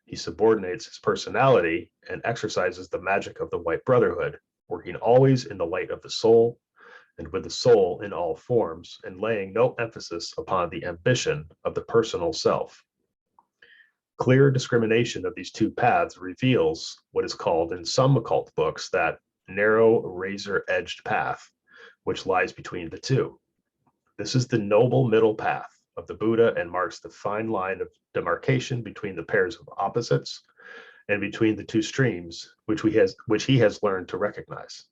he subordinates his personality and exercises the magic of the White Brotherhood, working always in the light of the soul and with the soul in all forms, and laying no emphasis upon the ambition of the personal self. Clear discrimination of these two paths reveals what is called in some occult books that narrow razor-edged path, which lies between the two. This is the noble middle path of the Buddha and marks the fine line of demarcation between the pairs of opposites and between the two streams, which he has learned to recognize.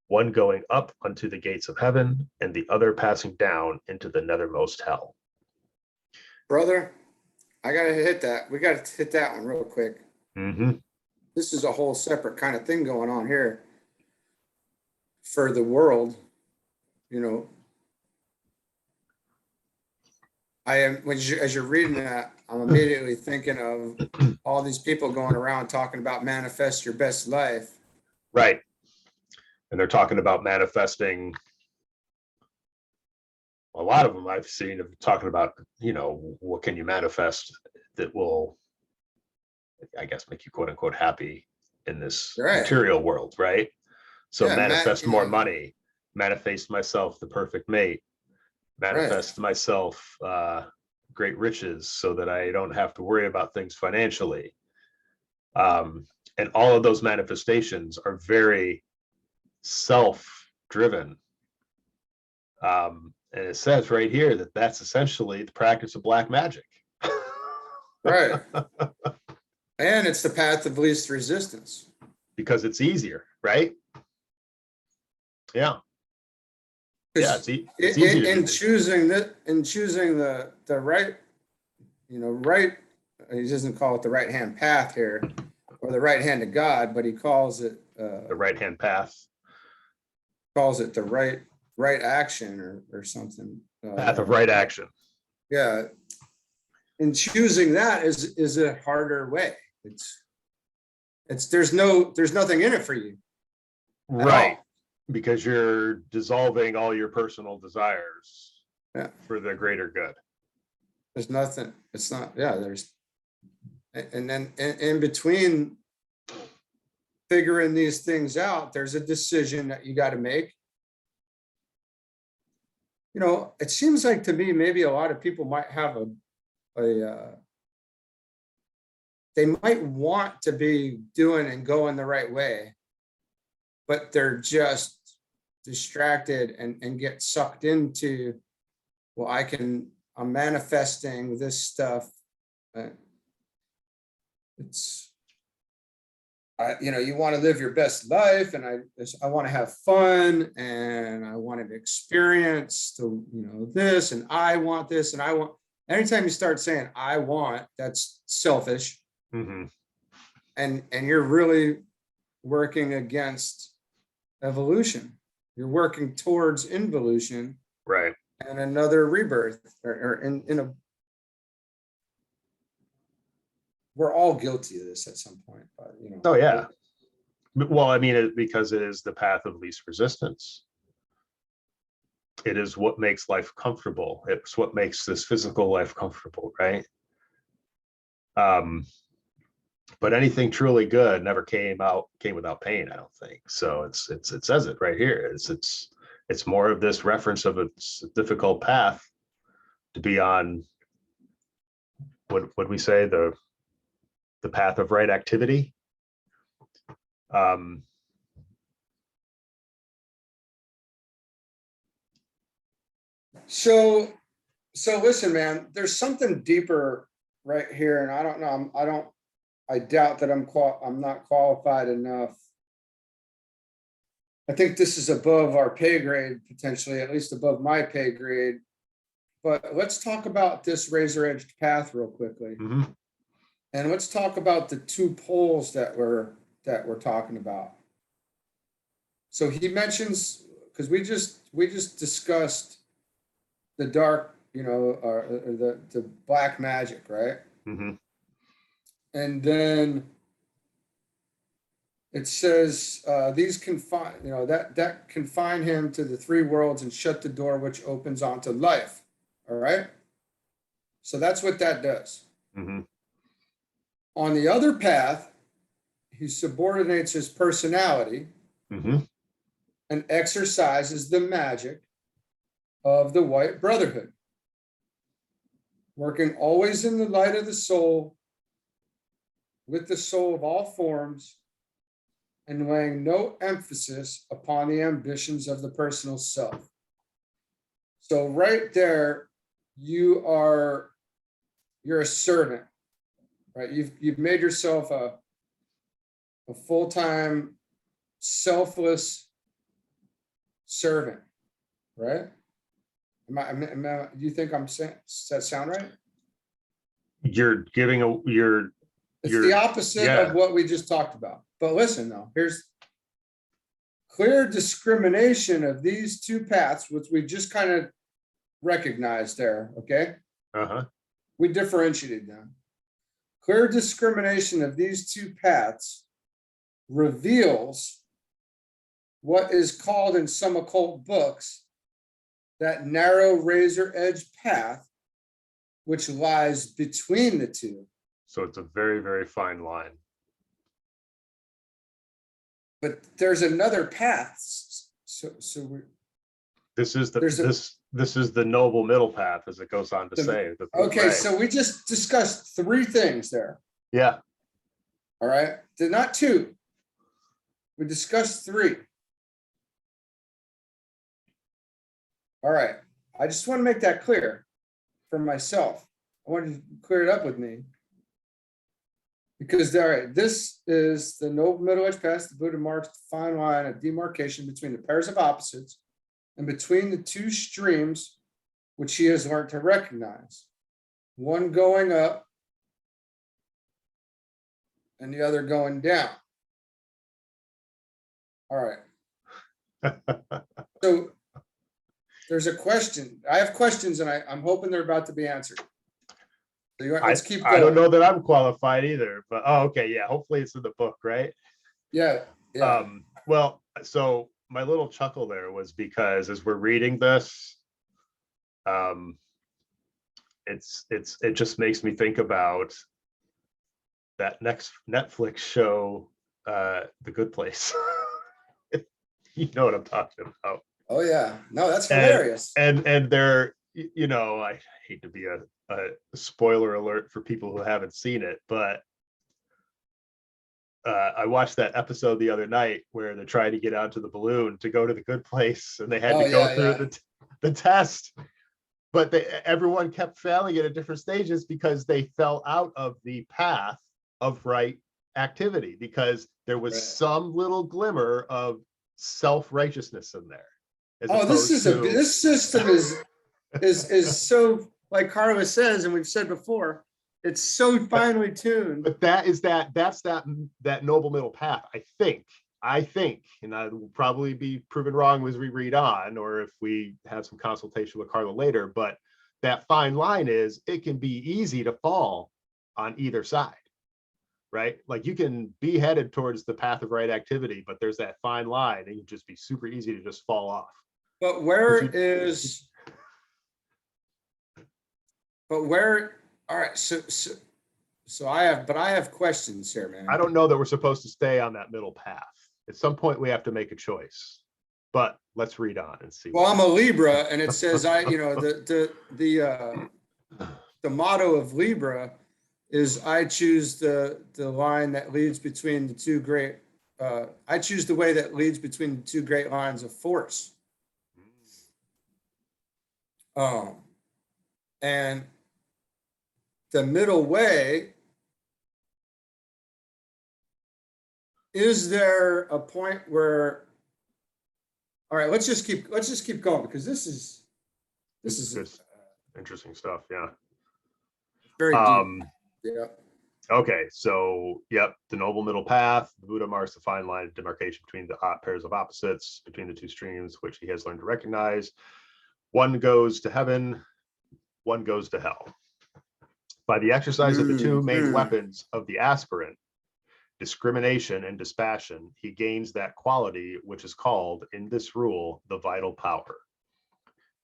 One going up unto the gates of heaven, and the other passing down into the nethermost hell. Brother, I gotta hit that. We gotta hit that one real quick. This is a whole separate kind of thing going on here for the world. You know, as you're reading that, I'm immediately thinking of all these people going around talking about manifest your best life. Right. And they're talking about manifesting. A lot of them I've seen of talking about, what can you manifest that will, I guess, make you quote unquote happy in this material world, right? So manifest more money, manifest myself the perfect mate, manifest myself great riches so that I don't have to worry about things financially. And all of those manifestations are very self-driven. And it says right here that that's essentially the practice of black magic. Right. And it's the path of least resistance. Because it's easier, right? Yeah. Yeah, it's easy to In do. choosing the right, right, he doesn't call it the right hand path here, or the right hand of God, but he calls it The right-hand path, the right action or something. path of right action. Yeah. And choosing that is a harder way. There's nothing in it for you. Right. Because you're dissolving all your personal desires for the greater good. There's nothing. It's not, and then in between figuring these things out, there's a decision that you got to make. It seems like to me, maybe a lot of people might have they might want to be doing and going the right way, but they're just distracted and get sucked into, well, I'm manifesting this stuff. You want to live your best life, and I want to have fun, and I want to experience this, and I want this, and I want. Anytime you start saying I want, that's selfish, Mm-hmm. and you're really working against evolution. You're working towards involution, Right. and another rebirth, or in a. We're all guilty of this at some point, but Oh yeah. Well, I mean, because it is the path of least resistance. It is what makes life comfortable. It's what makes this physical life comfortable, right? But anything truly good never came without pain, I don't think. So it says it right here. It's more of this reference of a difficult path to be on. What we say, the path of right activity. So listen, man, there's something deeper right here, and I don't know. I doubt that I'm not qualified enough. I think this is above our pay grade, potentially, at least above my pay grade. But let's talk about this razor edged path real quickly. Mm-hmm. And let's talk about the two poles that we're talking about. So he mentions, because we just discussed the dark, or the black magic, right? Mm-hmm. And then it says these confine, that confine him to the three worlds and shut the door which opens onto life. All right. So that's what that does. Mm-hmm. On the other path, he subordinates his personality Mm-hmm. and exercises the magic of the White Brotherhood, working always in the light of the soul, with the soul of all forms, and laying no emphasis upon the ambitions of the personal self. So right there, you're a servant, right? You've made yourself a full-time, selfless servant, right? Do you think I'm saying, does that sound right? You're giving It's the opposite of what we just talked about. But listen, though, here's clear discrimination of these two paths, which we just kind of recognized there, okay? Uh-huh. We differentiated them. Clear discrimination of these two paths reveals what is called in some occult books that narrow razor edge path, which lies between the two. So it's a very, very fine line. But there's another path. This is the noble middle path, as it goes on to say. Okay, right. So we just discussed three things there. Yeah. All right. They're not two. We discussed three. All right. I just want to make that clear for myself. I want you to clear it up with me. Because all right, this is the noble middle edge path. The Buddha marks the fine line of demarcation between the pairs of opposites and between the two streams which he has learned to recognize, one going up and the other going down. All right. So there's a question. I have questions, and I'm hoping they're about to be answered. So let's keep going. I don't know that I'm qualified either, but okay, yeah. Hopefully it's in the book, right? Yeah. Well, so my little chuckle there was because as we're reading this, it just makes me think about that next Netflix show, The Good Place. You know what I'm talking about. Oh yeah, no, that's hilarious. And they're, I hate to be a spoiler alert for people who haven't seen it, but I watched that episode the other night where they're trying to get onto the balloon to go to the good place, and they had to go through the test, but everyone kept failing it at different stages because they fell out of the path of right activity, because there was some little glimmer of self-righteousness in there. This system is so, like Carla says, and we've said before, it's so finely tuned. But that's that noble middle path, I think, and I will probably be proven wrong as we read on, or if we have some consultation with Carla later, but that fine line is, it can be easy to fall on either side, right? Like you can be headed towards the path of right activity, but there's that fine line, and you just be super easy to just fall off. But all right, so I have questions here, man. I don't know that we're supposed to stay on that middle path. At some point we have to make a choice, but let's read on and see. Well, I'm a Libra, and it says the motto of Libra is, I choose the line that leads between the two great, I choose the way that leads between the two great lines of force. And the middle way, is there a point where, all right, let's just keep going, because this is interesting stuff. Yeah. Very deep. Yeah. Okay, so yep, the noble middle path. The Buddha marks the fine line of demarcation between the pairs of opposites, between the two streams, which he has learned to recognize. One goes to heaven, one goes to hell. By the exercise of the two main weapons of the aspirant, discrimination and dispassion, he gains that quality which is called, in this rule, the vital power.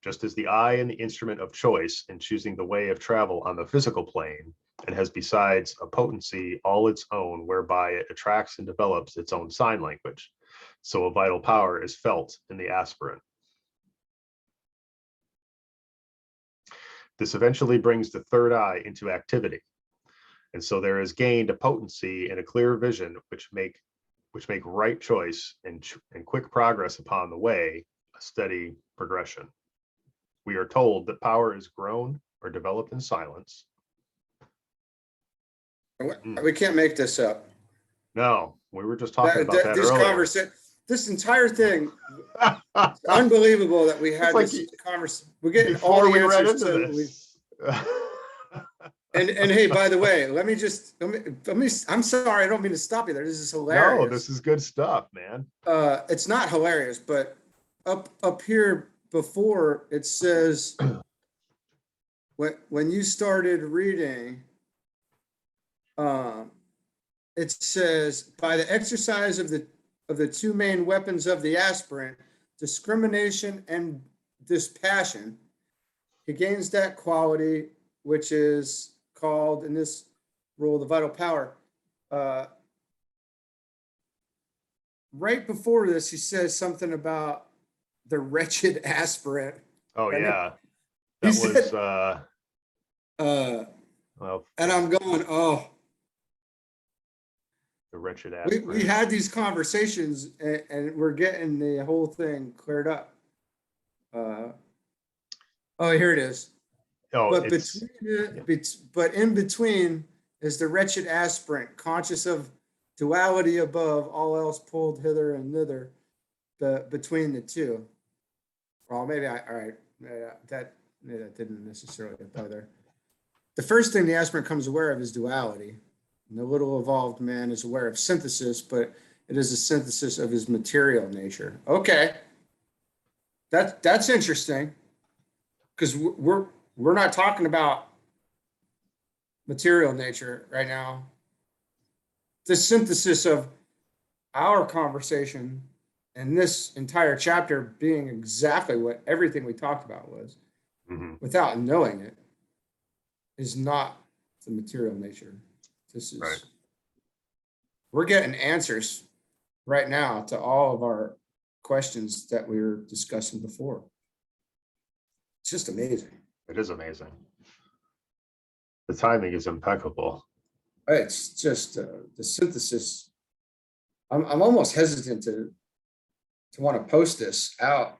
Just as the eye and the instrument of choice in choosing the way of travel on the physical plane, and has besides a potency all its own whereby it attracts and develops its own sign language, so a vital power is felt in the aspirant. This eventually brings the third eye into activity, and so there is gained a potency and a clear vision which make right choice and quick progress upon the way a steady progression. We are told that power is grown or developed in silence. We can't make this up. No, we were just talking about that earlier. This entire thing, unbelievable that we had this conversation. We're getting all the answers to this. And hey, by the way, let me I'm sorry, I don't mean to stop you there. This is hilarious. No, this is good stuff, man. It's not hilarious, but up here before it says, when you started reading, it says, by the exercise of the two main weapons of the aspirant, discrimination and dispassion, he gains that quality which is called, in this rule, the vital power. Right before this, he says something about the wretched aspirant. Oh, yeah. That was well, and I'm going, oh, the wretched aspirant. We had these conversations, and we're getting the whole thing cleared up. Oh, here it is. Oh, but in between is the wretched aspirant, conscious of duality above, all else pulled hither and thither, between the two. Well, maybe all right. That didn't necessarily apply there. The first thing the aspirant comes aware of is duality. And the little evolved man is aware of synthesis, but it is a synthesis of his material nature. Okay. That's interesting. Because we're not talking about material nature right now. The synthesis of our conversation and this entire chapter being exactly what everything we talked about was, without knowing it, is not the material nature. This is right. We're getting answers right now to all of our questions that we were discussing before. It's just amazing. It is amazing. The timing is impeccable. It's just the synthesis. I'm almost hesitant to want to post this out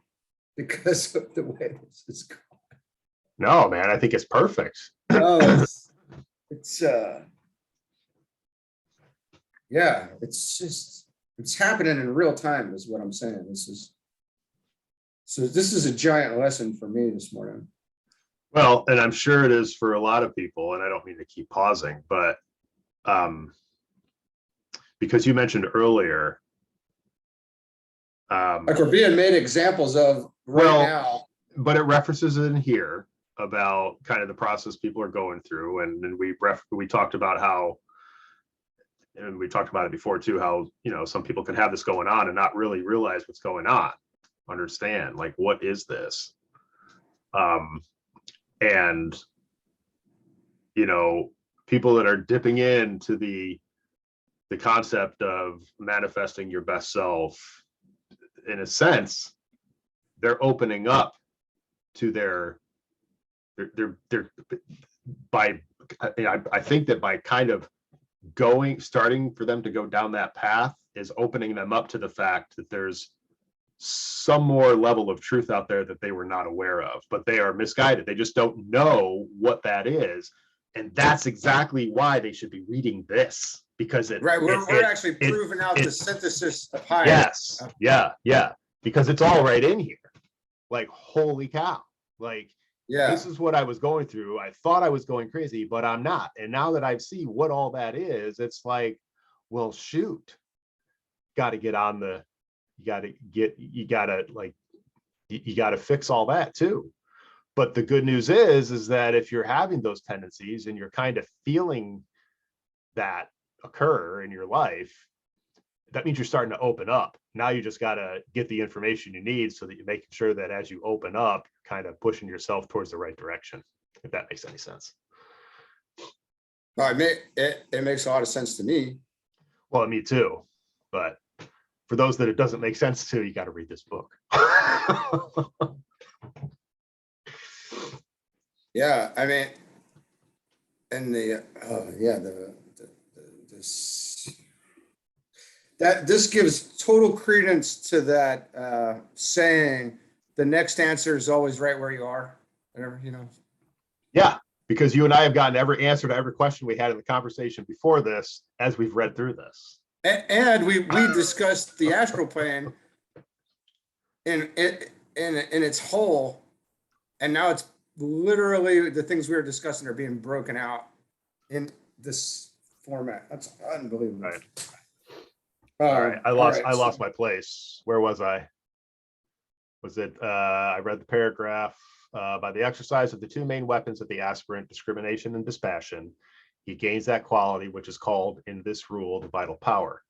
because of the way this is going. No, man, I think it's perfect. Oh, it's yeah, it's happening in real time is what I'm saying. This is a giant lesson for me this morning. Well, and I'm sure it is for a lot of people, and I don't mean to keep pausing, but because you mentioned earlier, like we're being made examples of right now. But it references in here about kind of the process people are going through, and then we talked about how, and we talked about it before too, how, you know, some people can have this going on and not really realize what's going on, understand like what is this, and you know, people that are dipping into the concept of manifesting your best self, in a sense, they're opening up to their by, I think that by kind of starting for them to go down that path is opening them up to the fact that there's some more level of truth out there that they were not aware of, but they are misguided. They just don't know what that is. And that's exactly why they should be reading this, because we're actually proving out the synthesis of higher. Yes. Yeah. Because it's all right in here. Like, holy cow. Like, yeah, this is what I was going through. I thought I was going crazy, but I'm not. And now that I see what all that is, it's like, well, shoot, got to get on the, you got to fix all that too. But the good news is that if you're having those tendencies and you're kind of feeling that occur in your life, that means you're starting to open up. Now you just got to get the information you need so that you're making sure that as you open up, you're kind of pushing yourself towards the right direction, if that makes any sense. No, it makes a lot of sense to me. Well, me too. But for those that it doesn't make sense to, you got to read this book. Yeah, I mean, and this gives total credence to that saying, the next answer is always right where you are, whatever, you know. Yeah, because you and I have gotten every answer to every question we had in the conversation before this as we've read through this. And we discussed the astral plane in its whole, and now it's literally the things we were discussing are being broken out in this format. That's unbelievable. Right. All right. I lost my place. Where was I? Was it I read the paragraph, by the exercise of the two main weapons of the aspirant, discrimination and dispassion, he gains that quality which is called in this rule the vital power.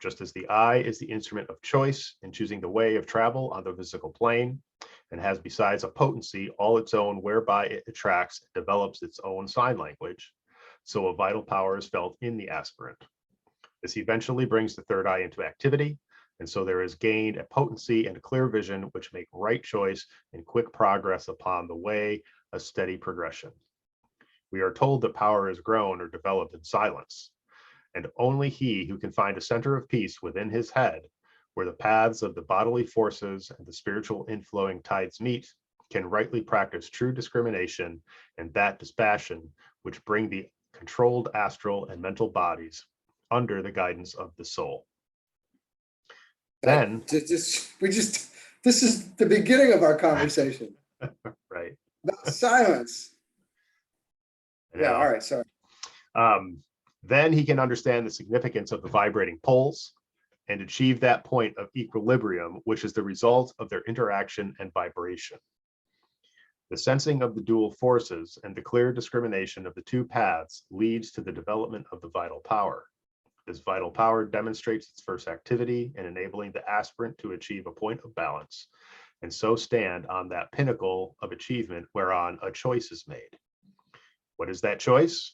Just as the eye is the instrument of choice in choosing the way of travel on the physical plane, and has besides a potency all its own whereby it attracts and develops its own sign language, so a vital power is felt in the aspirant. This eventually brings the third eye into activity, and so there is gained a potency and a clear vision which make right choice and quick progress upon the way, a steady progression. We are told that power is grown or developed in silence, and only he who can find a center of peace within his head, where the paths of the bodily forces and the spiritual inflowing tides meet, can rightly practice true discrimination and that dispassion which bring the controlled astral and mental bodies under the guidance of the soul. Then we just This is the beginning of our conversation. Right. About silence. Yeah, all right, sorry. Then he can understand the significance of the vibrating poles and achieve that point of equilibrium, which is the result of their interaction and vibration. The sensing of the dual forces and the clear discrimination of the two paths leads to the development of the vital power. This vital power demonstrates its first activity in enabling the aspirant to achieve a point of balance, and so stand on that pinnacle of achievement whereon a choice is made. What is that choice?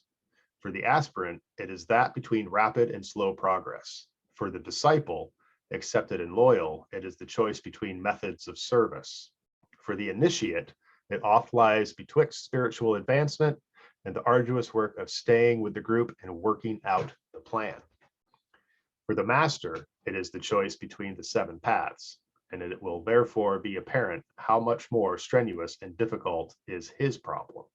For the aspirant, it is that between rapid and slow progress. For the disciple, accepted and loyal, it is the choice between methods of service. For the initiate, it oft lies betwixt spiritual advancement and the arduous work of staying with the group and working out the plan. For the master, it is the choice between the 7 paths, and it will therefore be apparent how much more strenuous and difficult is his problem.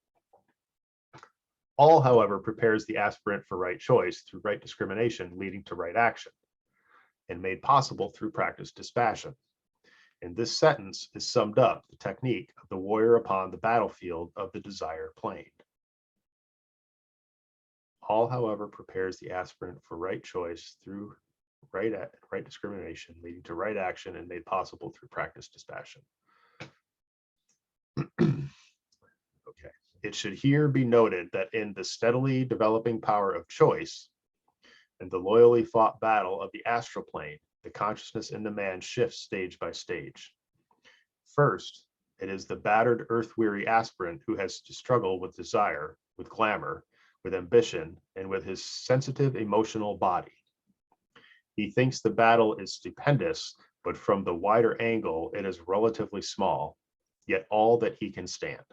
All, however, prepares the aspirant for right choice through right discrimination leading to right action, and made possible through practiced dispassion. In this sentence is summed up the technique of the warrior upon the battlefield of the desire plane. All, however, prepares the aspirant for right choice through right discrimination, leading to right action, and made possible through practiced dispassion. Okay. It should here be noted that in the steadily developing power of choice and the loyally fought battle of the astral plane, the consciousness in the man shifts stage by stage. First, it is the battered, earth-weary aspirant who has to struggle with desire, with glamour, with ambition, and with his sensitive emotional body. He thinks the battle is stupendous, but from the wider angle, it is relatively small, yet all that he can stand.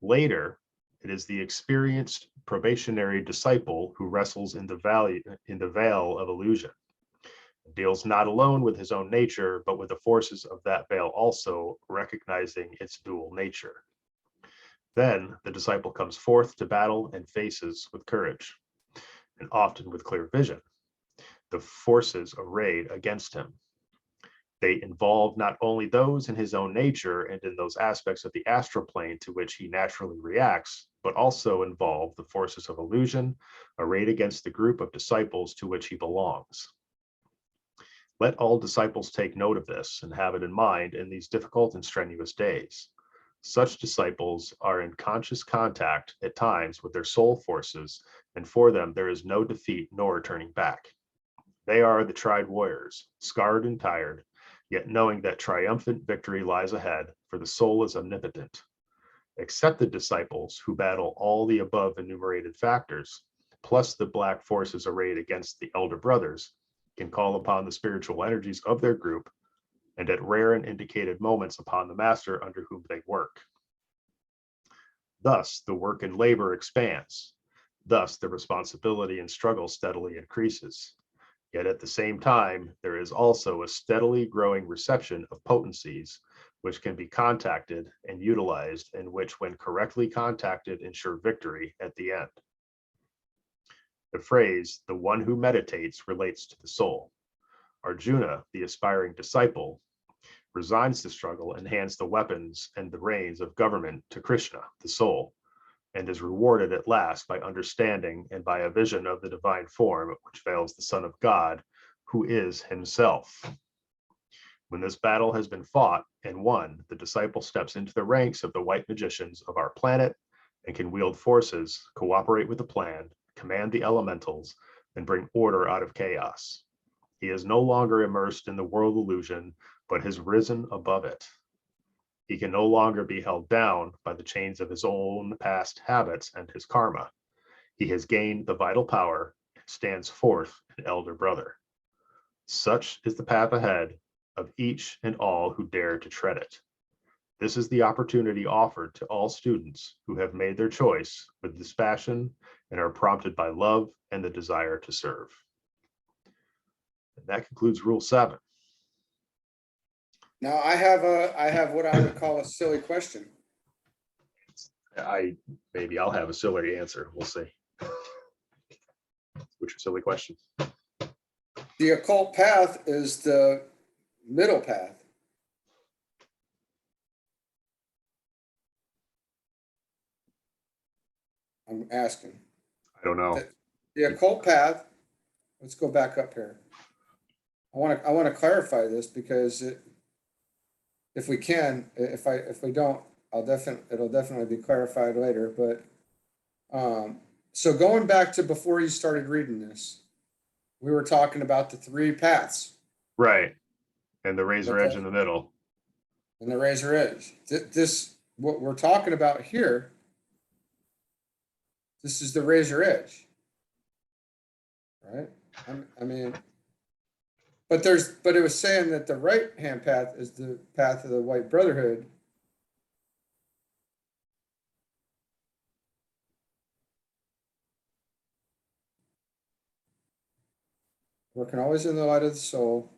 Later, it is the experienced probationary disciple who wrestles in the veil of illusion, deals not alone with his own nature, but with the forces of that veil also, recognizing its dual nature. Then the disciple comes forth to battle and faces with courage, and often with clear vision, the forces arrayed against him. They involve not only those in his own nature and in those aspects of the astral plane to which he naturally reacts, but also involve the forces of illusion arrayed against the group of disciples to which he belongs. Let all disciples take note of this and have it in mind in these difficult and strenuous days. Such disciples are in conscious contact at times with their soul forces, and for them there is no defeat nor turning back. They are the tried warriors, scarred and tired, yet knowing that triumphant victory lies ahead, for the soul is omnipotent. Accepted disciples who battle all the above enumerated factors, plus the black forces arrayed against the elder brothers, can call upon the spiritual energies of their group, and at rare and indicated moments upon the master under whom they work. Thus, the work and labor expands. Thus, the responsibility and struggle steadily increases. Yet at the same time, there is also a steadily growing reception of potencies which can be contacted and utilized, and which, when correctly contacted, ensure victory at the end. The phrase, the one who meditates, relates to the soul. Arjuna, the aspiring disciple, resigns the struggle and hands the weapons and the reins of government to Krishna, the soul, and is rewarded at last by understanding and by a vision of the divine form which veils the Son of God, who is himself. When this battle has been fought and won, the disciple steps into the ranks of the white magicians of our planet and can wield forces, cooperate with the plan, command the elementals, and bring order out of chaos. He is no longer immersed in the world illusion, but has risen above it. He can no longer be held down by the chains of his own past habits and his karma. He has gained the vital power and stands forth an elder brother. Such is the path ahead of each and all who dare to tread it. This is the opportunity offered to all students who have made their choice with dispassion and are prompted by love and the desire to serve. And that concludes Rule 7. Now I have what I would call a silly question. Maybe I'll have a silly answer. We'll see. What's your silly question? The occult path is the middle path. I'm asking. I don't know. The occult path, let's go back up here. I want to clarify this because if we can, if we don't, it'll definitely be clarified later. But so going back to before you started reading this, we were talking about the three paths. Right. And the razor edge Okay. in the middle. And the razor edge. This what we're talking about here. This is the razor edge, right? I mean, but it was saying that the right hand path is the path of the White Brotherhood. Working always in the light of the soul.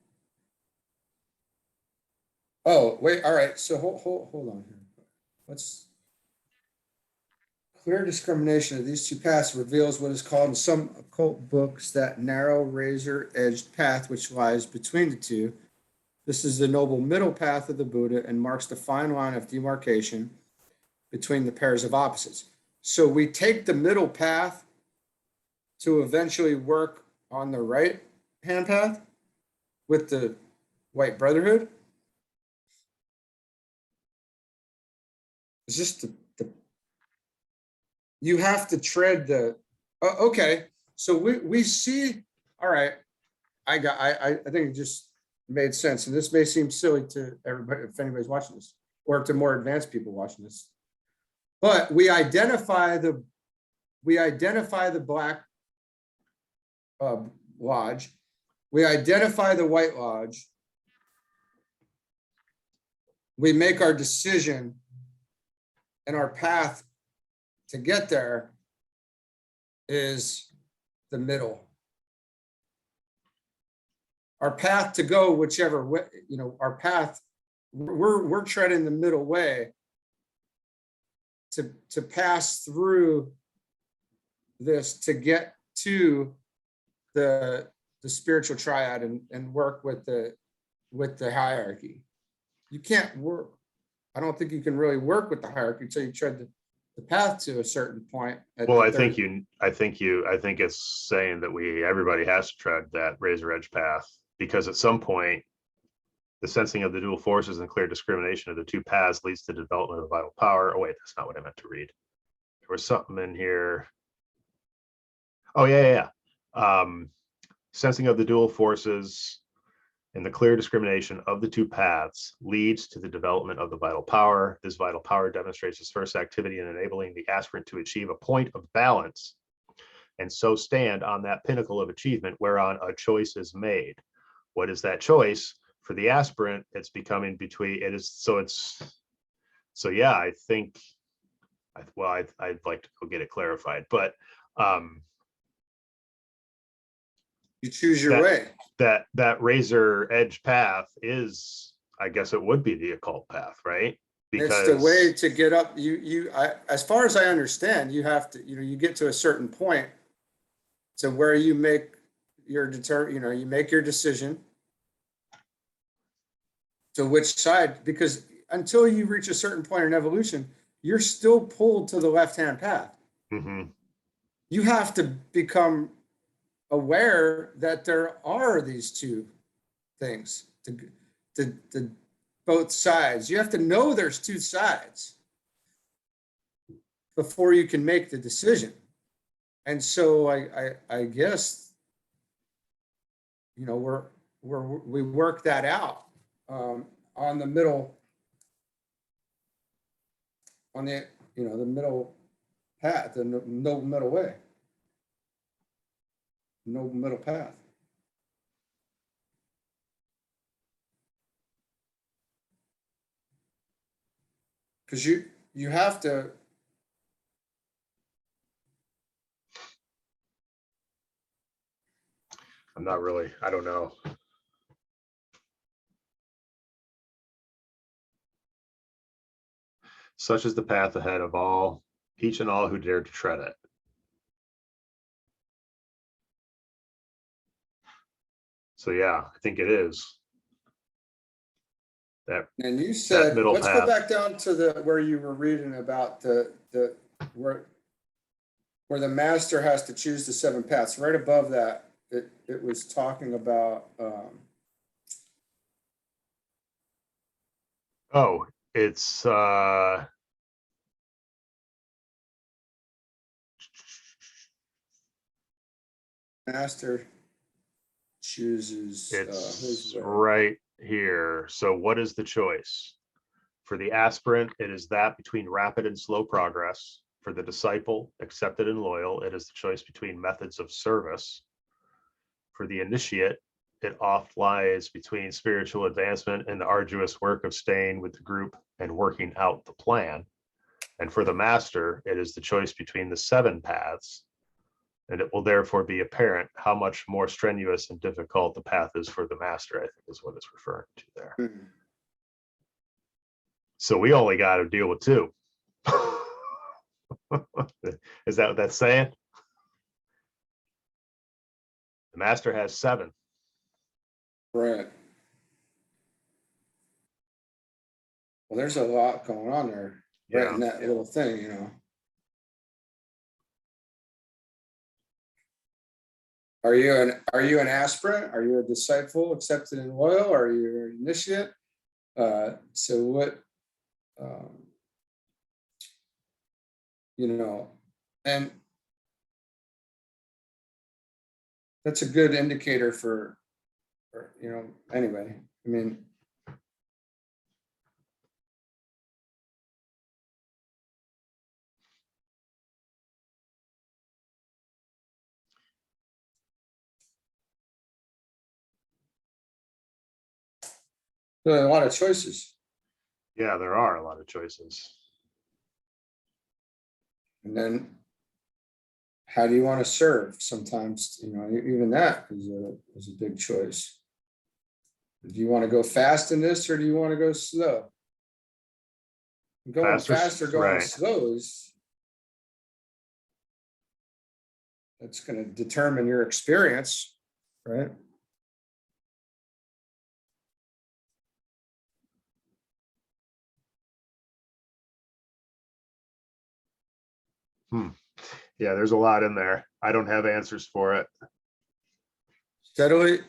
Oh, wait, all right. So hold on here. Let's clear discrimination of these two paths reveals what is called in some occult books that narrow razor-edged path which lies between the two. This is the noble middle path of the Buddha and marks the fine line of demarcation between the pairs of opposites. So we take the middle path to eventually work on the right hand path with the White Brotherhood. It's just you have to tread the, okay. So we see, all right. I think it just made sense. And this may seem silly to everybody, if anybody's watching this, or to more advanced people watching this. But we identify the Black Lodge. We identify the White Lodge. We make our decision, and our path to get there is the middle. Our path to go whichever way, our path, we're treading the middle way to pass through this to get to the spiritual triad and work with the hierarchy. You can't work. I don't think you can really work with the hierarchy until you tread the path to a certain point. Well, I think it's saying that everybody has to tread that razor edge path, because at some point the sensing of the dual forces and clear discrimination of the two paths leads to the development of vital power. Oh wait, that's not what I meant to read. There was something in here. Oh yeah. Sensing of the dual forces and the clear discrimination of the two paths leads to the development of the vital power. This vital power demonstrates its first activity in enabling the aspirant to achieve a point of balance and so stand on that pinnacle of achievement whereon a choice is made. What is that choice? For the aspirant, it's becoming between, yeah, I think, I'd like to go get it clarified, but you choose your way. That razor edge path is, I guess it would be the occult path, right? Because it's the way to get up. As far as I understand, you have to, you get to a certain point to where you make your you make your decision to which side, because until you reach a certain point in evolution, you're still pulled to the left-hand path. Mm-hmm. You have to become aware that there are these two things to both sides. You have to know there's two sides before you can make the decision. And so I guess, we work that out on the middle, on the middle path, the no middle way. No middle path. Because you have to. I don't know. Such is the path ahead of all, each and all who dare to tread it. So yeah, I think it is. And you said, let's path. go back down to where you were reading about where where the master has to choose the 7 paths. Right above that, it was talking about Oh, it's master chooses his it's way. right here. So what is the choice? For the aspirant, it is that between rapid and slow progress. For the disciple, accepted and loyal, it is the choice between methods of service. For the initiate, it oft lies between spiritual advancement and the arduous work of staying with the group and working out the plan. And for the master, it is the choice between the 7 paths. And it will therefore be apparent how much more strenuous and difficult the path is for the master, I think is what it's referring to there. Mhm. So we only got to deal with 2. Is that what that's saying? The master has 7. Right. Well, there's a lot going on there, right in that little thing, you know. Are you an aspirant? Are you a disciple, accepted and loyal? Are you an initiate? So what, you know, and that's a good indicator for, you know, anyway, I mean, there are a lot of choices. Yeah, there are a lot of choices. And then how do you want to serve? Sometimes, you know, even that is a big choice. Do you want to go fast in this or do you want to go slow? Going fast or going slow is, that's going to determine your experience, right? Yeah, there's a lot in there. I don't have answers for it.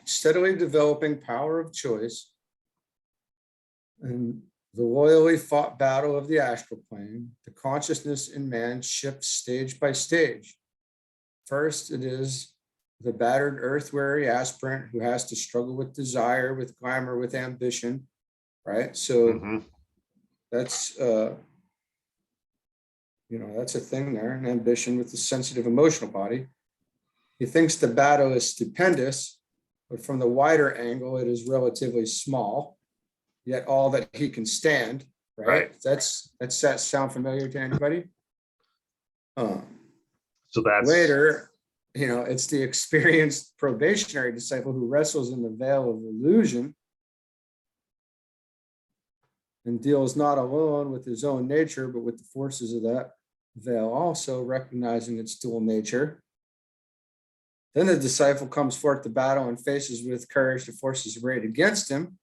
Steadily developing power of choice and the loyally fought battle of the astral plane, the consciousness in man shifts stage by stage. First, it is the battered earth-weary aspirant who has to struggle with desire, with glamour, with ambition, right? So that's, you know, that's a thing there, an ambition with the sensitive emotional body. He thinks the battle is stupendous, but from the wider angle, it is relatively small, yet all that he can stand, right? That's that sound familiar to anybody? So that's Later, you know, it's the experienced probationary disciple who wrestles in the veil of illusion and deals not alone with his own nature, but with the forces of that veil also, recognizing its dual nature. Then the disciple comes forth to battle and faces with courage the forces arrayed against him.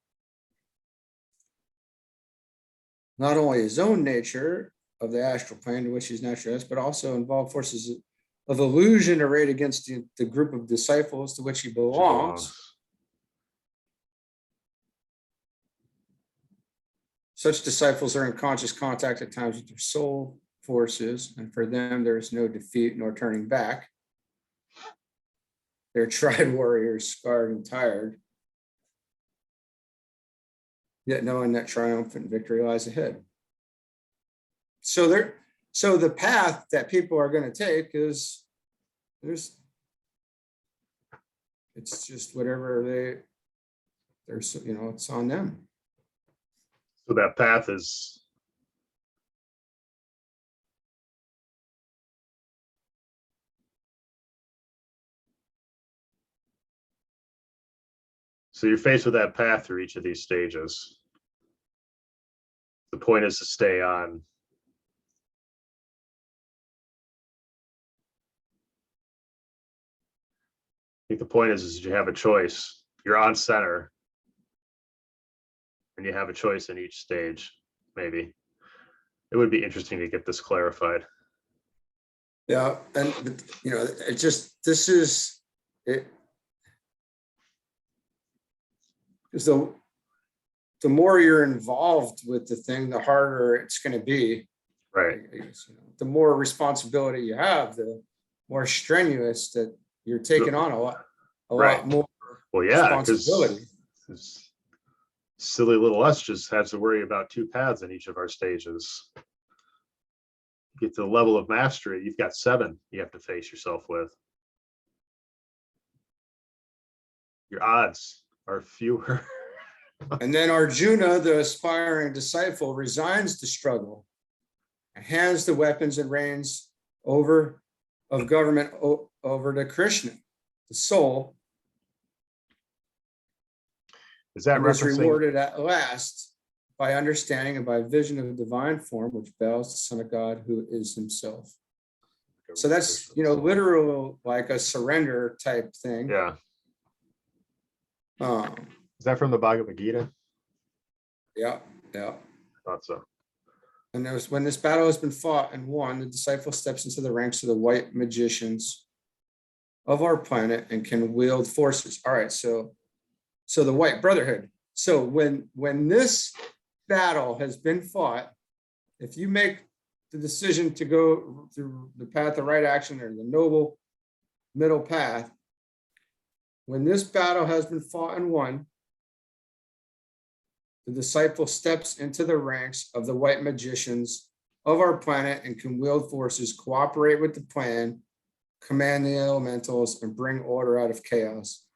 Not only his own nature of the astral plane to which he's naturally, but also involve forces of illusion arrayed against the group of disciples to which he belongs. Such disciples are in conscious contact at times with their soul forces, and for them there is no defeat nor turning back. They're tried warriors, scarred and tired, yet knowing that triumphant victory lies ahead. So the path that people are going to take is it's just whatever there's, you know, it's on them. So that path is so you're faced with that path through each of these stages. The point is to stay on. I think the point is you have a choice. You're on center and you have a choice in each stage. Maybe it would be interesting to get this clarified. Yeah, and it just, this is it. Because the more you're involved with the thing, the harder it's going to be. Right. I guess, the more responsibility you have, the more strenuous that you're taking on a Right. lot more Well, yeah, responsibility. because silly little us just has to worry about 2 paths in each of our stages. Get to the level of mastery, you've got 7 you have to face yourself with. Your odds are fewer. And then Arjuna, the aspiring disciple, resigns the struggle and hands the weapons and reins of government over to Krishna, the soul. Is that was referencing? Rewarded at last by understanding and by vision of divine form, which bows the Son of God, who is himself. So that's, literal, like a surrender type thing. Yeah. Is that from the Bhagavad Gita? Yeah. I thought so. And there's, when this battle has been fought and won, the disciple steps into the ranks of the white magicians of our planet and can wield forces. All right, so the White Brotherhood. So when this battle has been fought, if you make the decision to go through the path of right action or the noble middle path, when this battle has been fought and won, the disciple steps into the ranks of the white magicians of our planet and can wield forces, cooperate with the plan, command the elementals, and bring order out of chaos.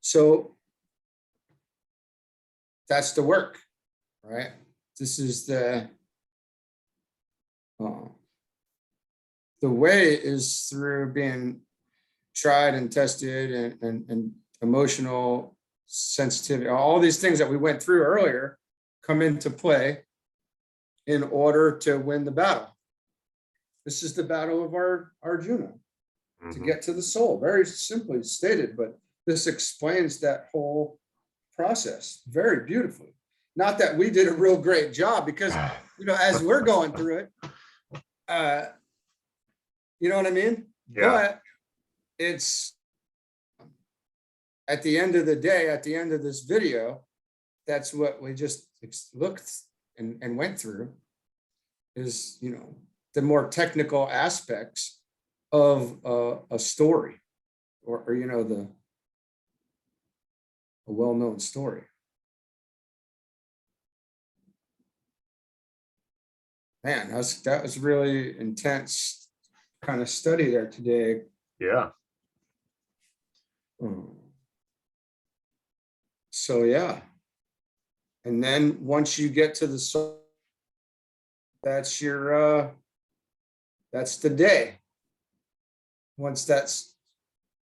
So that's the work, right? This is the way is through being tried and tested and emotional sensitivity. All these things that we went through earlier come into play in order to win the battle. This is the battle of our Arjuna to get to the soul. Very simply stated, but this explains that whole process very beautifully. Not that we did a real great job, because as we're going through it, you know what I mean? Yeah. But it's at the end of the day, at the end of this video, that's what we just looked and went through is, the more technical aspects of a story or a well-known story. Man, that was really intense kind of study there today. Yeah. So yeah. And then once you get to the soul, that's your that's the day. Once that's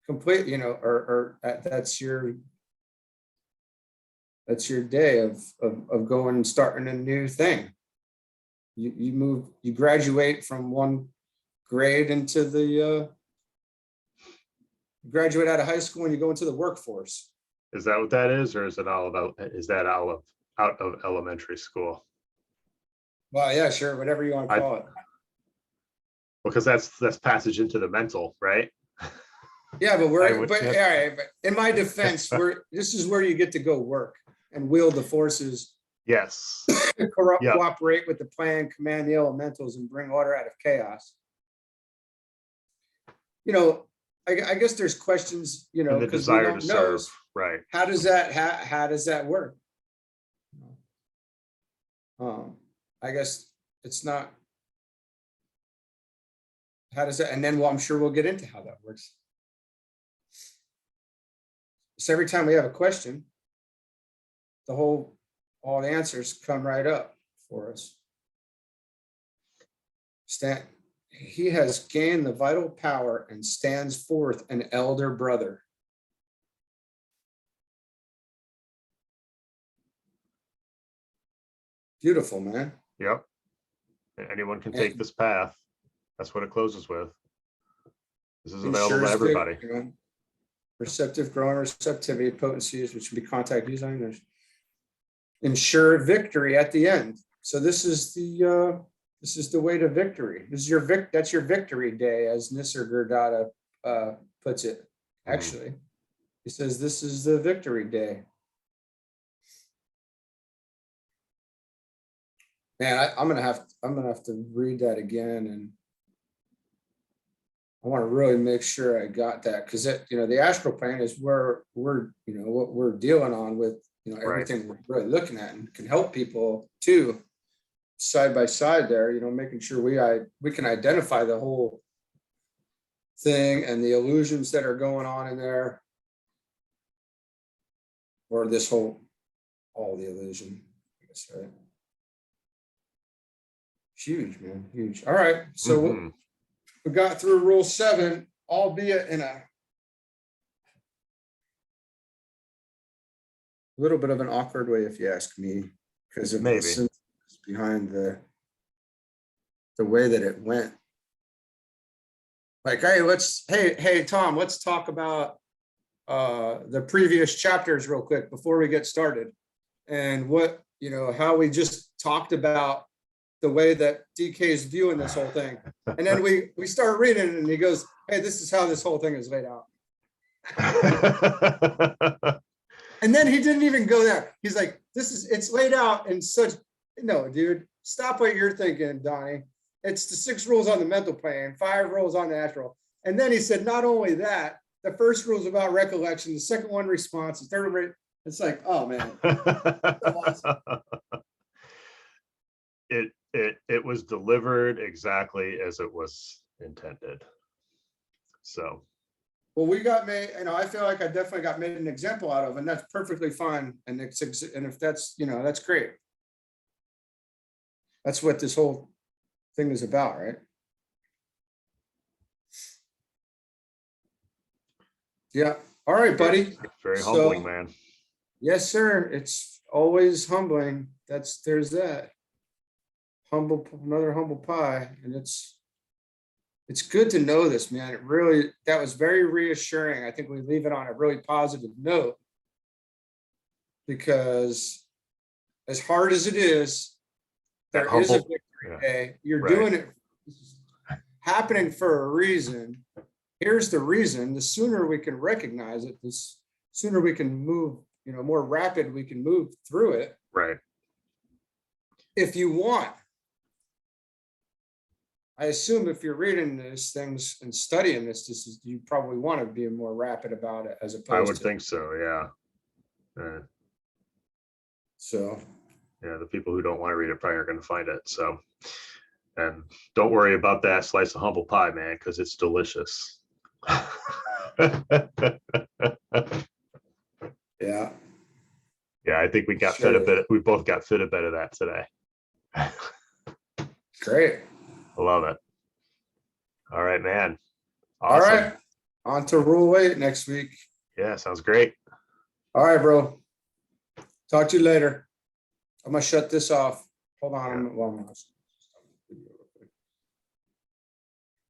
complete, that's your day of going and starting a new thing. You graduate from one grade into the graduate out of high school and you go into the workforce. Is that what that is, or is it all about? Is that out of elementary school? Well, yeah, sure, whatever you want to call it. Because that's passage into the mental, right? Yeah, but all right, but in my defense, this is where you get to go work and wield the forces. Yes. Cooperate with the plan, command the elementals, and bring order out of chaos. I guess there's questions, because we don't know. Right. How does that work? I guess it's not. How does that? And then, I'm sure we'll get into how that works. So every time we have a question, all the answers come right up for us. He has gained the vital power and stands forth an elder brother. Beautiful, man. Yep. Anyone can take this path. That's what it closes with. This is available to everybody. Receptive, growing receptivity, potencies, which would be contact design. Ensure victory at the end. So this is the This is the way to victory. This is your that's your victory day, as Nisargadatta puts it. Actually, he says this is the victory day. Man, I'm gonna have to read that again, and I want to really make sure I got that, because the astral plane is where we're what we're dealing on with everything we're really looking at, and can help people too, side by side there, making sure we can identify the whole thing and the illusions that are going on in there, or this all the illusion, I guess, right? Huge, man, huge. All right, so we got through rule 7, albeit in a little bit of an awkward way, if you ask me, because of the symbols behind the way that it went. Like, hey, Tom, let's talk about the previous chapters real quick before we get started, and how we just talked about the way that DK is viewing this whole thing. And then we start reading it, and he goes, hey, this is how this whole thing is laid out. And then he didn't even go there. He's like, it's laid out in such, no, dude, stop what you're thinking, Donnie. It's the 6 rules on the mental plane, 5 rules on the astral. And then he said, not only that, the first rule is about recollection, the second one response, the third one, it's like, oh man. It was delivered exactly as it was intended. So, well, we got made, I feel like I definitely got made an example out of, and that's perfectly fine. And if that's, that's great. That's what this whole thing is about, right? Yeah. All right, buddy. Very humbling, man. Yes, sir. It's always humbling. There's that. Another humble pie. And it's good to know this, man. That was very reassuring. I think we leave it on a really positive note, because as hard as it is, there is a victory day. You're doing it, happening for a reason. Here's the reason. The sooner we can recognize it, the sooner we can move, more rapid we can move through it. Right. If you want. I assume if you're reading these things and studying this, you probably want to be more rapid about it, as opposed to. I would think so, yeah. So. Yeah, the people who don't want to read it probably are going to find it. So, and don't worry about that slice of humble pie, man, because it's delicious. Yeah. Yeah, I think we got fed a bit. We both got fed a bit of that today. Great. I love it. All right, man. Awesome. All right. On to rule 8 next week. Yeah, sounds great. All right, bro. Talk to you later. I'm going to shut this off. Hold on. Yeah.